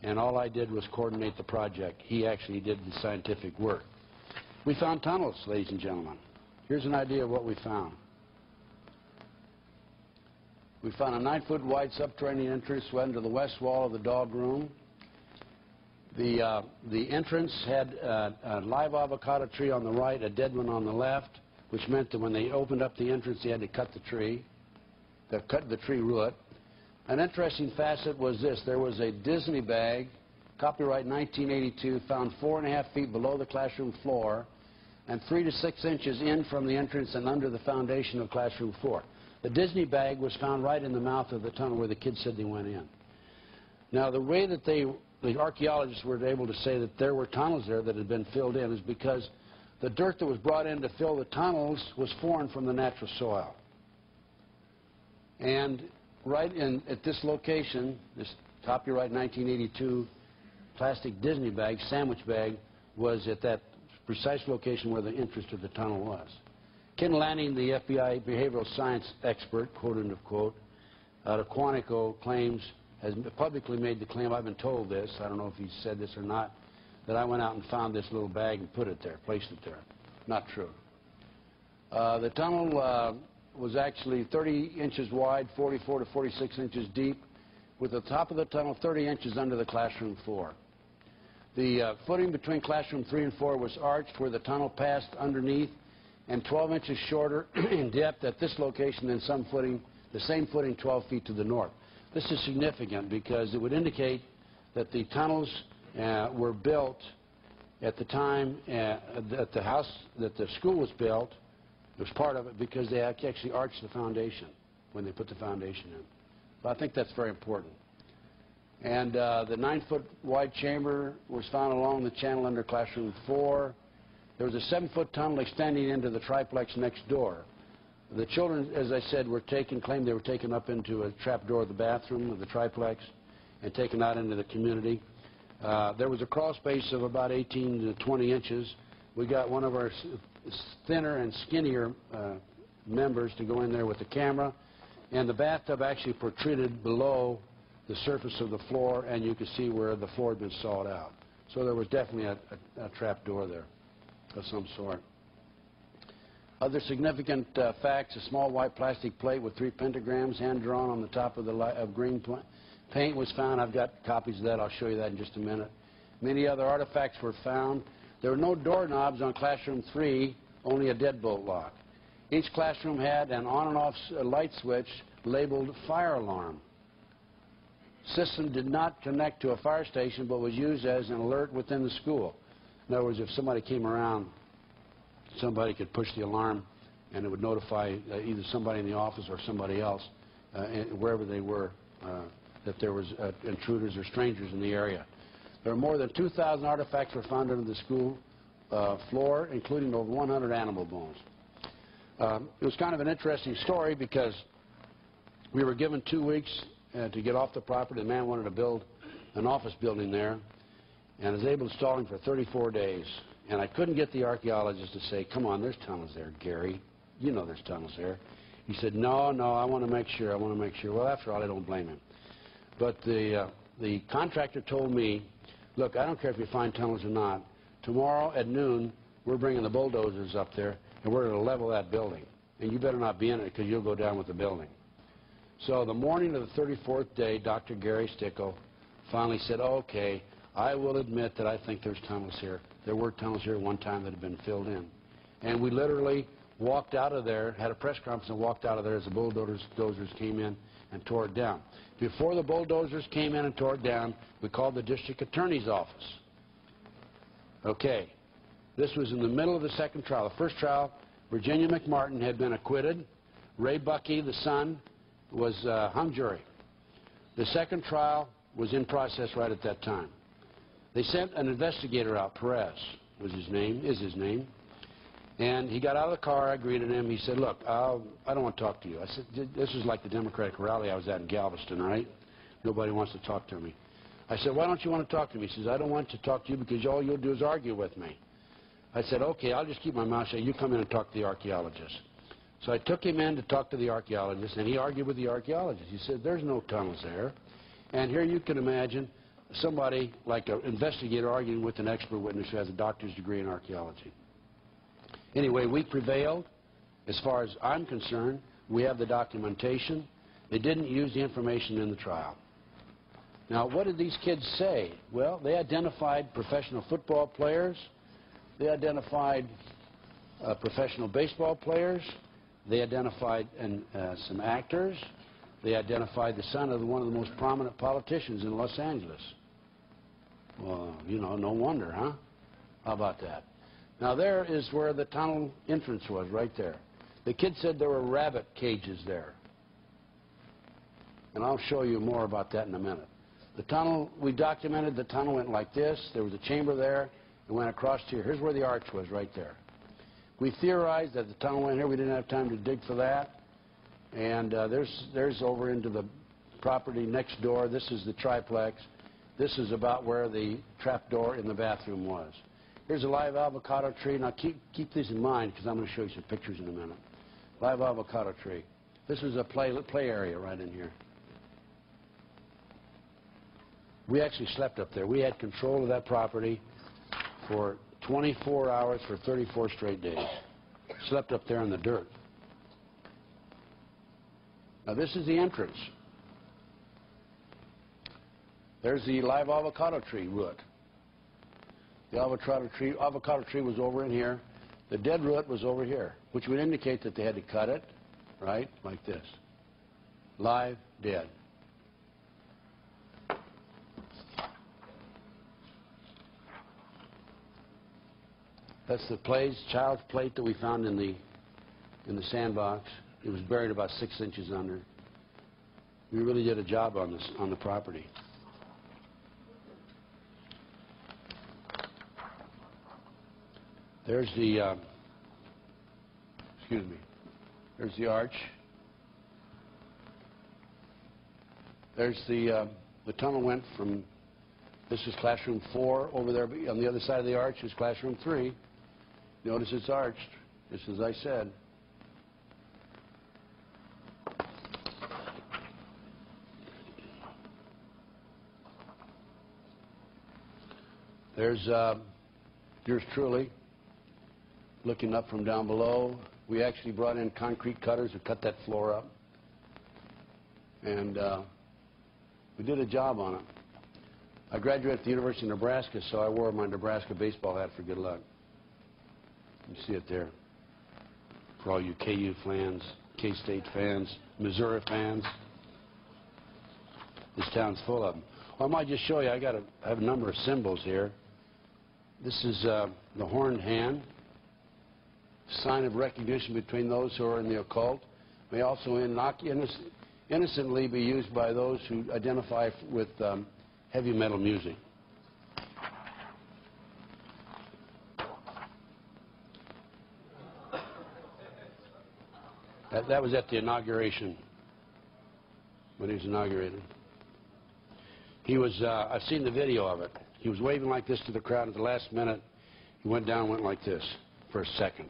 and all I did was coordinate the project. He actually did the scientific work. We found tunnels, ladies and gentlemen. Here's an idea of what we found. We found a 9-foot wide subterranean entrance went into the west wall of the dog room. The entrance had a live avocado tree on the right, a dead one on the left, which meant that when they opened up the entrance, they had to cut the tree. They cut the tree root. An interesting facet was this. There was a Disney bag, copyright 1982, found 4.5 feet below the classroom floor and 3 to 6 inches in from the entrance and under the foundation of classroom floor. The Disney bag was found right in the mouth of the tunnel where the kids said they went in. Now, the way that the archaeologists were able to say that there were tunnels there that had been filled in is because the dirt that was brought in to fill the tunnels was foreign from the natural soil. And right at this location, this copyright 1982 plastic Disney bag, sandwich bag, was at that precise location where the entrance to the tunnel was. Ken Lanning, the FBI behavioral science expert, quote unquote, out of Quantico, claims, has publicly made the claim, I've been told this, I don't know if he said this or not, that I went out and found this little bag and put it there, placed it there. Not true. The tunnel was actually 30 inches wide, 44 to 46 inches deep, with the top of the tunnel 30 inches under the classroom floor. The footing between classroom 3 and 4 was arched where the tunnel passed underneath and 12 inches shorter in depth at this location than the same footing 12 feet to the north. This is significant because it would indicate that the tunnels were built at the time that the school was built. It was part of it because they actually arched the foundation when they put the foundation in. So I think that's very important. And the 9-foot wide chamber was found along the channel under classroom 4. There was a 7-foot tunnel extending into the triplex next door. The children, as I said, claimed they were taken up into a trap door of the bathroom of the triplex and taken out into the community. There was a crawl space of about 18 to 20 inches. We got one of our thinner and skinnier members to go in there with the camera, and the bathtub actually protruded below the surface of the floor, and you could see where the floor had been sawed out. So there was definitely a trap door there of some sort. Other significant facts: a small white plastic plate with 3 pentagrams hand-drawn on the top of the green paint was found. I've got copies of that. I'll show you that in just a minute. Many other artifacts were found. There were no doorknobs on classroom 3, only a deadbolt lock. Each classroom had an on and off light switch labeled fire alarm. System did not connect to a fire station but was used as an alert within the school. In other words, if somebody came around, somebody could push the alarm and it would notify either somebody in the office or somebody else, wherever they were, that there was intruders or strangers in the area. There are more than 2,000 artifacts were found under the school floor, including over 100 animal bones. It was kind of an interesting story because we were given 2 weeks to get off the property. The man wanted to build an office building there, and I was able to stall him for 34 days. And I couldn't get the archaeologist to say, come on, there's tunnels there, Gary. You know there's tunnels there. He said, no, I want to make sure, Well, after all, I don't blame him. But the contractor told me, look, I don't care if you find tunnels or not. Tomorrow at noon, we're bringing the bulldozers up there, and we're going to level that building. And you better not be in it because you'll go down with the building. So the morning of the 34th day, Dr. Gary Stickle finally said, okay, I will admit that I think there's tunnels here. There were tunnels here at one time that had been filled in. And we literally walked out of there, had a press conference and walked out of there as the bulldozers came in and tore it down. Before the bulldozers came in and tore it down, we called the district attorney's office. Okay, this was in the middle of the second trial. The first trial, Virginia McMartin had been acquitted. Ray Buckey, the son, was hung jury. The second trial was in process right at that time. They sent an investigator out, Perez is his name, and he got out of the car. I greeted him. He said, look, I don't want to talk to you. I said, this is like the Democratic rally I was at in Galveston, right? Nobody wants to talk to me. I said, why don't you want to talk to me? He says, I don't want to talk to you because all you'll do is argue with me. I said, okay, I'll just keep my mouth shut. You come in and talk to the archaeologist. So I took him in to talk to the archaeologist, and he argued with the archaeologist. He said, there's no tunnels there. And here you can imagine somebody like an investigator arguing with an expert witness who has a doctor's degree in archaeology. Anyway, we prevailed. As far as I'm concerned, we have the documentation. They didn't use the information in the trial. Now, what did these kids say? Well, they identified professional football players. They identified professional baseball players. They identified some actors. They identified the son of one of the most prominent politicians in Los Angeles. Well, you know, no wonder, huh? How about that? Now, there is where the tunnel entrance was, right there. The kid said there were rabbit cages there. And I'll show you more about that in a minute. The tunnel, we documented the tunnel went like this. There was a chamber there. It went across here. Here's where the arch was, right there. We theorized that the tunnel went here. We didn't have time to dig for that. And there's over into the property next door. This is the triplex. This is about where the trap door in the bathroom was. Here's a live avocado tree. Now keep these in mind because I'm going to show you some pictures in a minute. Live avocado tree. This is a play area right in here. We actually slept up there. We had control of that property for 24 hours for 34 straight days. Slept up there in the dirt. Now this is the entrance. There's the live avocado tree root. The avocado tree was over in here. The dead root was over here, which would indicate that they had to cut it, right, like this. Live, dead. That's the child's plate that we found in the sandbox. It was buried about 6 inches under. We really did a job on this, on the property. There's the, there's the arch. There's the tunnel went from, this is classroom 4 over there. On the other side of the arch is classroom 3. Notice it's arched, just as I said. There's yours truly looking up from down below. We actually brought in concrete cutters to cut that floor up. And we did a job on it. I graduated at the University of Nebraska, so I wore my Nebraska baseball hat for good luck. You see it there. For all you KU fans, K-State fans, Missouri fans. This town's full of them. Well, I might just show you, I have a number of symbols here. This is the horned hand, sign of recognition between those who are in the occult. May also innocently be used by those who identify with heavy metal music. That was at the inauguration, when he was inaugurated. He was, I've seen the video of it. He was waving like this to the crowd. At the last minute, he went down and went like this for a second.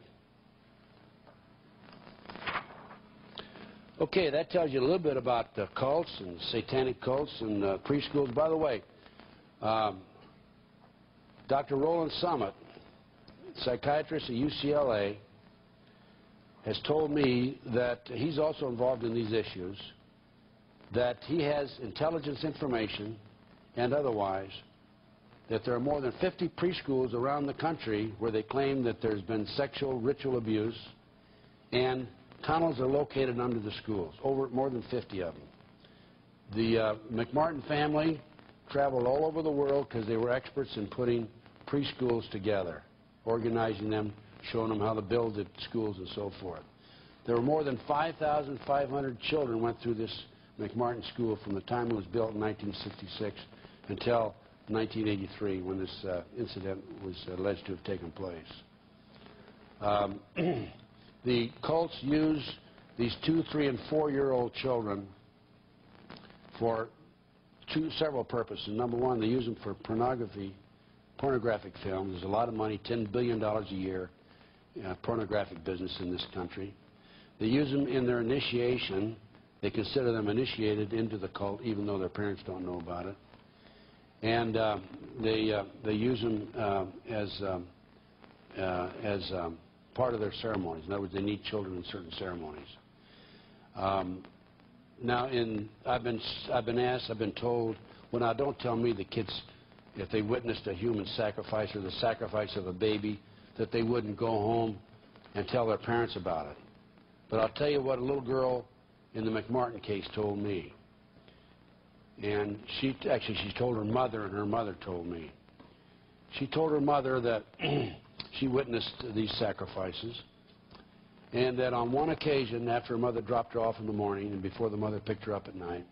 Okay, that tells you a little bit about cults and satanic cults and preschools. By the way, Dr. Roland Summit, psychiatrist at UCLA, has told me that he's also involved in these issues, that he has intelligence information and otherwise that there are more than 50 preschools around the country where they claim that there's been sexual ritual abuse, and tunnels are located under the schools, more than 50 of them. The McMartin family traveled all over the world because they were experts in putting preschools together, organizing them, showing them how to build the schools and so forth. There were more than 5,500 children went through this McMartin school from the time it was built in 1966 until 1983, when this incident was alleged to have taken place. The cults use these 2-, 3-, and 4-year-old children for several purposes. Number one, they use them for pornographic films. There's a lot of money, $10 billion a year, pornographic business in this country. They use them in their initiation. They consider them initiated into the cult, even though their parents don't know about it. And they use them as part of their ceremonies. In other words, they need children in certain ceremonies. Now, I've been told, well, now don't tell me the kids, if they witnessed a human sacrifice or the sacrifice of a baby, that they wouldn't go home and tell their parents about it. But I'll tell you what a little girl in the McMartin case told me. And she told her mother, and her mother told me. She told her mother that she witnessed these sacrifices, and that on one occasion, after her mother dropped her off in the morning and before the mother picked her up at night,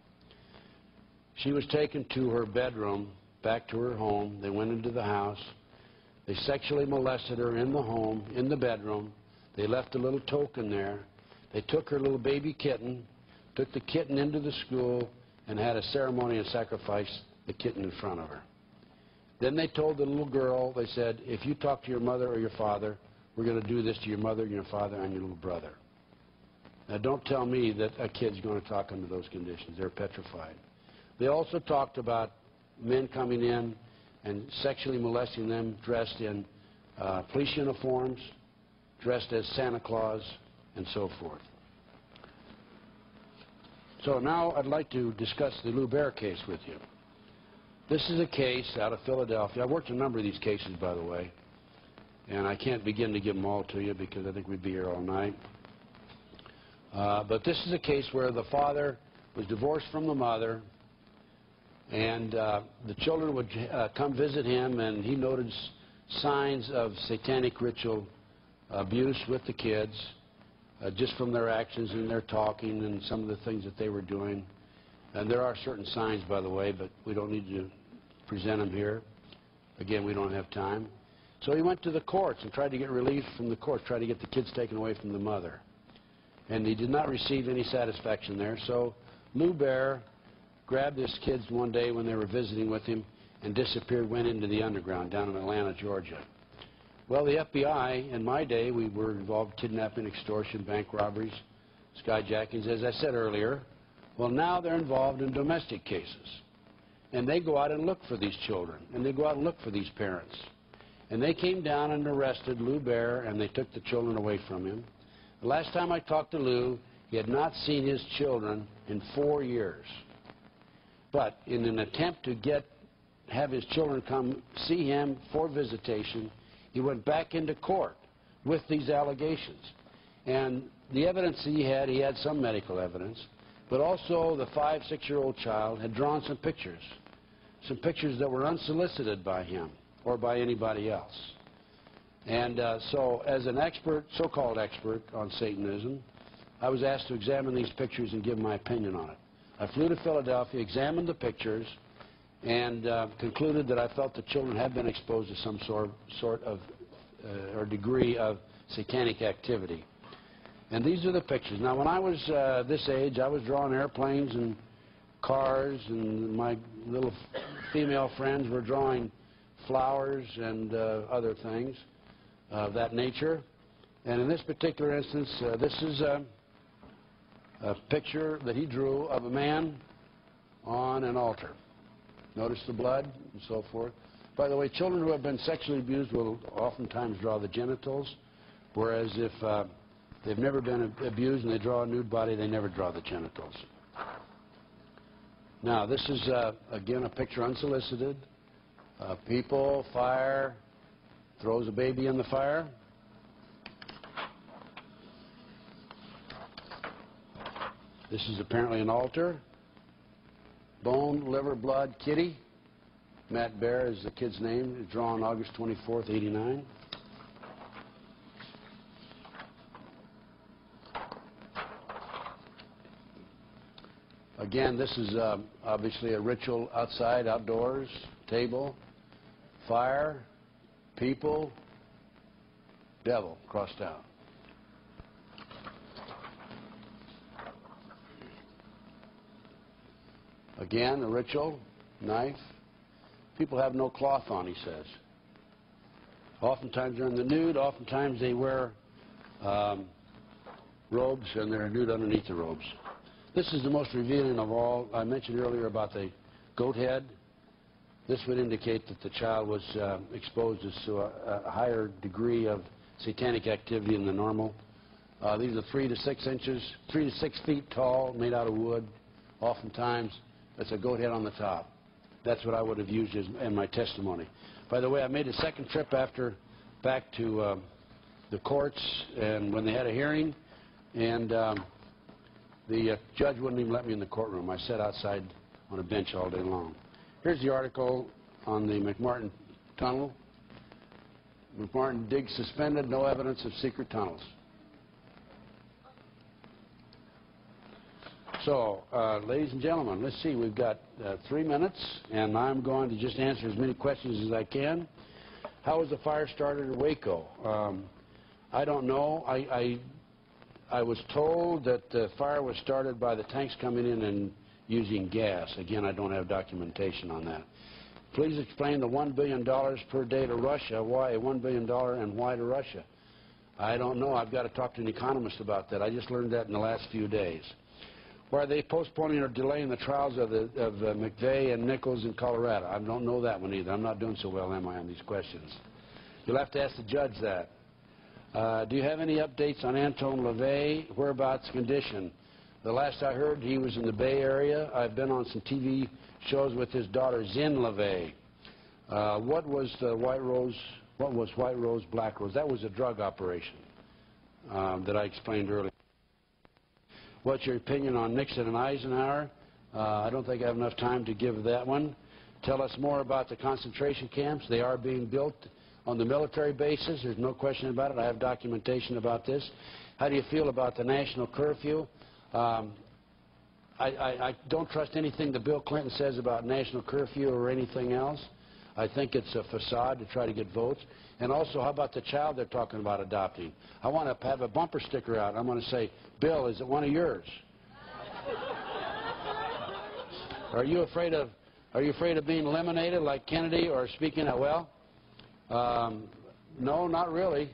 she was taken to her bedroom, back to her home. They went into the house. They sexually molested her in the home, in the bedroom. They left a little token there. They took her little baby kitten, took the kitten into the school, and had a ceremony and sacrificed the kitten in front of her. Then they told the little girl, they said, if you talk to your mother or your father, we're going to do this to your mother, your father, and your little brother. Now, don't tell me that a kid's going to talk under those conditions. They're petrified. They also talked about men coming in and sexually molesting them dressed in police uniforms, dressed as Santa Claus, and so forth. So now I'd like to discuss the Lou Bear case with you. This is a case out of Philadelphia. I've worked a number of these cases, by the way, and I can't begin to give them all to you because I think we'd be here all night. But this is a case where the father was divorced from the mother, and the children would come visit him, and he noted signs of satanic ritual abuse with the kids, just from their actions and their talking and some of the things that they were doing. And there are certain signs, by the way, but we don't need to present them here. Again, we don't have time. So he went to the courts and tried to get relief from the courts, tried to get the kids taken away from the mother. And he did not receive any satisfaction there. So Lou Bear grabbed his kids one day when they were visiting with him and disappeared, went into the underground down in Atlanta, Georgia. Well, the FBI, in my day, we were involved in kidnapping, extortion, bank robberies, skyjackings, as I said earlier. Well, now they're involved in domestic cases. And they go out and look for these children, and they go out and look for these parents. And they came down and arrested Lou Bear, and they took the children away from him. The last time I talked to Lou, he had not seen his children in 4 years. But in an attempt to have his children come see him for visitation, he went back into court with these allegations. And the evidence he had some medical evidence, but also the 5-, 6-year-old child had drawn some pictures that were unsolicited by him or by anybody else. And so as an expert, so-called expert on Satanism, I was asked to examine these pictures and give my opinion on it. I flew to Philadelphia, examined the pictures, and concluded that I felt the children had been exposed to some sort of or degree of satanic activity. And these are the pictures. Now, when I was this age, I was drawing airplanes and cars, and my little female friends were drawing flowers and other things of that nature. And in this particular instance, this is a picture that he drew of a man on an altar. Notice the blood and so forth. By the way, children who have been sexually abused will oftentimes draw the genitals, whereas if they've never been abused and they draw a nude body, they never draw the genitals. Now, this is, again, a picture unsolicited. People, fire, throws a baby in the fire. This is apparently an altar. Bone, liver, blood, kitty. Matt Bear is the kid's name, drawn August 24th, 89. Again, this is obviously a ritual outside, outdoors, table, fire, people, devil, crossed out. Again, a ritual, knife. People have no cloth on, he says. Oftentimes they're in the nude, oftentimes they wear robes and they're nude underneath the robes. This is the most revealing of all. I mentioned earlier about the goat head. This would indicate that the child was exposed to a higher degree of satanic activity than the normal. These are 3 to 6 inches, 3 to 6 feet tall, made out of wood. Oftentimes, that's a goat head on the top. That's what I would have used in my testimony. By the way, I made a second trip back to the courts, and when they had a hearing, and the judge wouldn't even let me in the courtroom. I sat outside on a bench all day long. Here's the article on the McMartin tunnel. McMartin digs suspended, no evidence of secret tunnels. So, ladies and gentlemen, let's see. We've got 3 minutes, and I'm going to just answer as many questions as I can. How was the fire started in Waco? I don't know. I was told that the fire was started by the tanks coming in and using gas. Again, I don't have documentation on that. Please explain the $1 billion per day to Russia. Why $1 billion and why to Russia? I don't know. I've got to talk to an economist about that. I just learned that in the last few days. Why are they postponing or delaying the trials of McVeigh and Nichols in Colorado? I don't know that one either. I'm not doing so well, am I, on these questions? You'll have to ask the judge that. Do you have any updates on Anton LaVey? Whereabouts, condition? The last I heard, he was in the Bay Area. I've been on some TV shows with his daughter, Zin LeVay. What was White Rose, Black Rose? That was a drug operation that I explained earlier. What's your opinion on Nixon and Eisenhower? I don't think I have enough time to give that one. Tell us more about the concentration camps. They are being built on the military bases. There's no question about it. I have documentation about this. How do you feel about the national curfew? I don't trust anything that Bill Clinton says about national curfew or anything else. I think it's a facade to try to get votes. And also, how about the child they're talking about adopting? I want to have a bumper sticker out. I'm going to say, Bill, is it one of yours? Are you afraid of being eliminated like Kennedy or speaking out? Well, no, not really.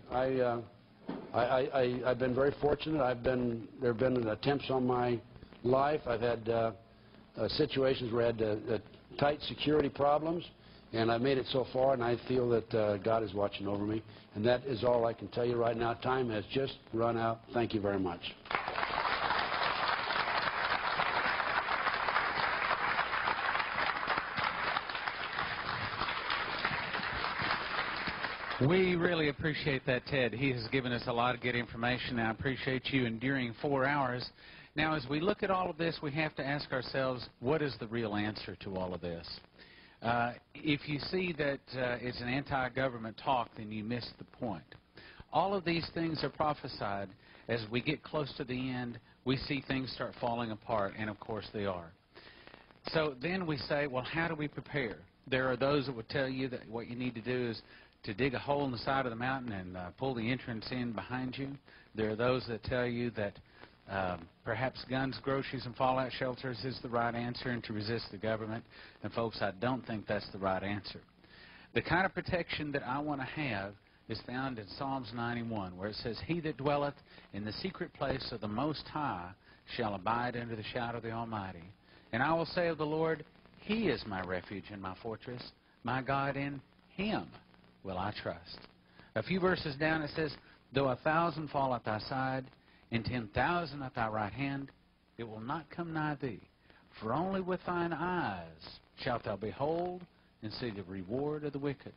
I've been very fortunate. There have been attempts on my life. I've had situations where I had tight security problems, and I've made it so far, and I feel that God is watching over me. And that is all I can tell you right now. Time has just run out. Thank you very much. We really appreciate that, Ted. He has given us a lot of good information. I appreciate you enduring 4 hours. Now, as we look at all of this, we have to ask ourselves, what is the real answer to all of this? If you see that it's an anti-government talk, then you miss the point. All of these things are prophesied. As we get close to the end, we see things start falling apart, and of course they are. So then we say, well, how do we prepare? There are those that would tell you that what you need to do is to dig a hole in the side of the mountain and pull the entrance in behind you. There are those that tell you that perhaps guns, groceries, and fallout shelters is the right answer and to resist the government. And folks, I don't think that's the right answer. The kind of protection that I want to have is found in Psalms 91, where it says, He that dwelleth in the secret place of the Most High shall abide under the shadow of the Almighty. And I will say of the Lord, He is my refuge and my fortress, my God, in Him will I trust. A few verses down it says, Though 1,000 fall at thy side, and 10,000 at thy right hand, it will not come nigh thee. For only with thine eyes shalt thou behold and see the reward of the wicked.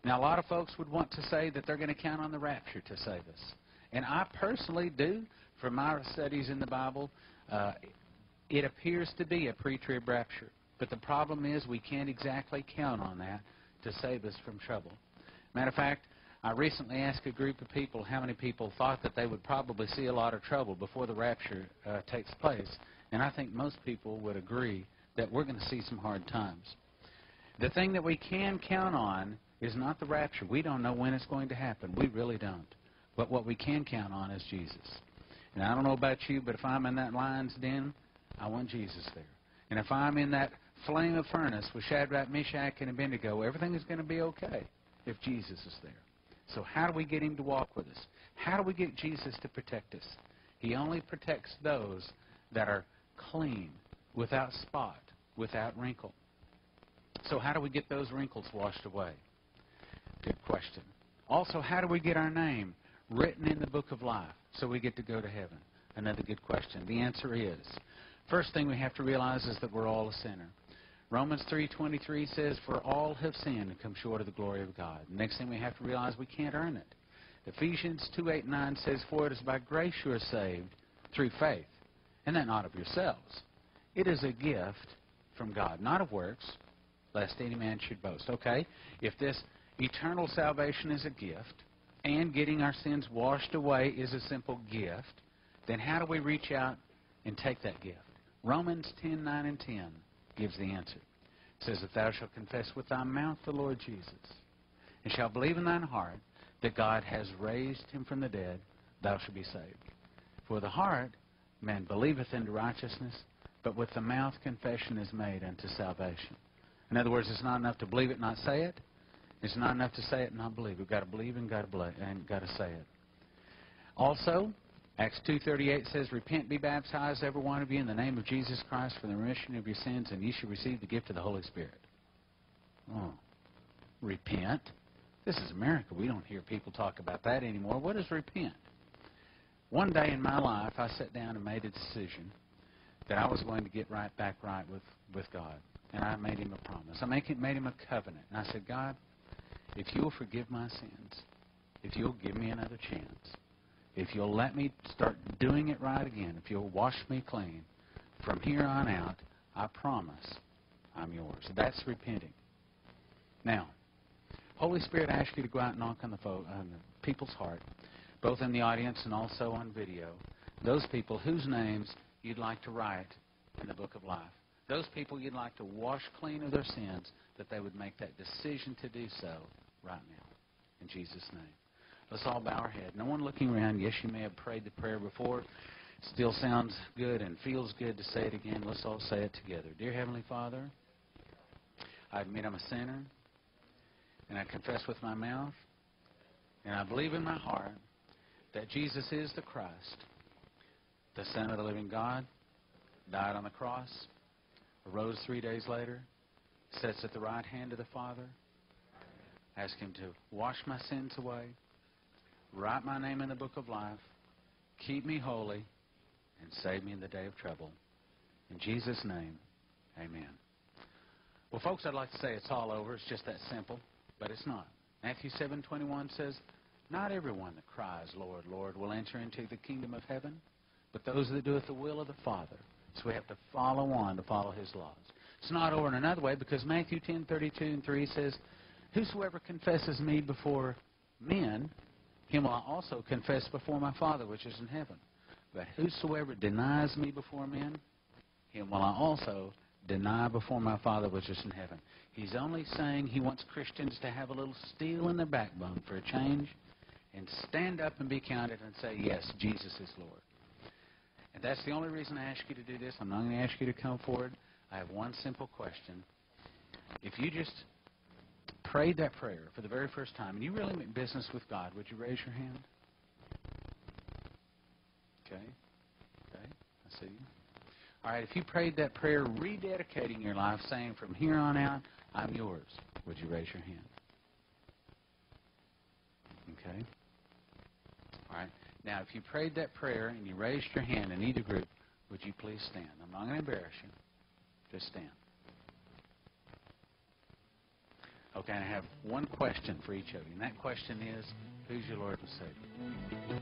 Now, a lot of folks would want to say that they're going to count on the rapture to save us. And I personally do. From my studies in the Bible, it appears to be a pre-trib rapture. But the problem is we can't exactly count on that to save us from trouble. Matter of fact, I recently asked a group of people how many people thought that they would probably see a lot of trouble before the rapture takes place. And I think most people would agree that we're going to see some hard times. The thing that we can count on is not the rapture. We don't know when it's going to happen. We really don't. But what we can count on is Jesus. And I don't know about you, but if I'm in that lion's den, I want Jesus there. And if I'm in that flame of furnace with Shadrach, Meshach, and Abednego, everything is going to be okay if Jesus is there. So how do we get him to walk with us? How do we get Jesus to protect us? He only protects those that are clean, without spot, without wrinkle. So how do we get those wrinkles washed away? Good question. Also, how do we get our name written in the book of life so we get to go to heaven? Another good question. The answer is, first thing we have to realize is that we're all a sinner. Romans 3:23 says, For all have sinned and come short of the glory of God. Next thing we have to realize, we can't earn it. Ephesians 2:8-9 says, For it is by grace you are saved through faith, and that not of yourselves. It is a gift from God, not of works, lest any man should boast. Okay, if this eternal salvation is a gift, and getting our sins washed away is a simple gift, then how do we reach out and take that gift? Romans 10:9 and 10 gives the answer. It says, If thou shalt confess with thy mouth the Lord Jesus, and shalt believe in thine heart that God has raised him from the dead, thou shalt be saved. For the heart man believeth unto righteousness, but with the mouth confession is made unto salvation. In other words, it's not enough to believe it, not say it. It's not enough to say it and not believe it. We've got to believe and got to say it. Also, Acts 2:38 says, Repent, be baptized, every one of you, in the name of Jesus Christ for the remission of your sins, and ye shall receive the gift of the Holy Spirit. Oh, repent? This is America. We don't hear people talk about that anymore. What is repent? One day in my life, I sat down and made a decision that I was going to get back right with God. And I made him a promise. I made him a covenant. And I said, God, if you'll forgive my sins, if you'll give me another chance, if you'll let me start doing it right again, if you'll wash me clean, from here on out, I promise I'm yours. That's repenting. Now, Holy Spirit asks you to go out and knock on the people's heart, both in the audience and also on video, those people whose names you'd like to write in the book of life. Those people you'd like to wash clean of their sins, that they would make that decision to do so right now. In Jesus' name. Let's all bow our head. No one looking around. Yes, you may have prayed the prayer before. Still sounds good and feels good to say it again. Let's all say it together. Dear Heavenly Father, I admit I'm a sinner, and I confess with my mouth, and I believe in my heart that Jesus is the Christ, the Son of the living God, died on the cross, arose 3 days later, sits at the right hand of the Father. Ask him to wash my sins away, write my name in the book of life, keep me holy, and save me in the day of trouble. In Jesus' name, amen. Well, folks, I'd like to say it's all over. It's just that simple, but it's not. Matthew 7:21 says, not everyone that cries, Lord, Lord, will enter into the kingdom of heaven, but those that doeth the will of the Father. So we have to follow on to follow his laws. It's not over in another way, because Matthew 10:32-3 says, whosoever confesses me before men, him will I also confess before my Father which is in heaven. But whosoever denies me before men, him will I also deny before my Father which is in heaven. He's only saying he wants Christians to have a little steel in their backbone for a change and stand up and be counted and say, yes, Jesus is Lord. And that's the only reason I ask you to do this. I'm not going to ask you to come forward. I have one simple question. If you just prayed that prayer for the very first time and you really meant business with God, would you raise your hand? Okay. I see you. All right, if you prayed that prayer rededicating your life, saying from here on out, I'm yours, would you raise your hand? Okay. All right. Now, if you prayed that prayer and you raised your hand in either group, would you please stand? I'm not going to embarrass you. Just stand. Okay, and I have one question for each of you, and that question is, who's your Lord and Savior?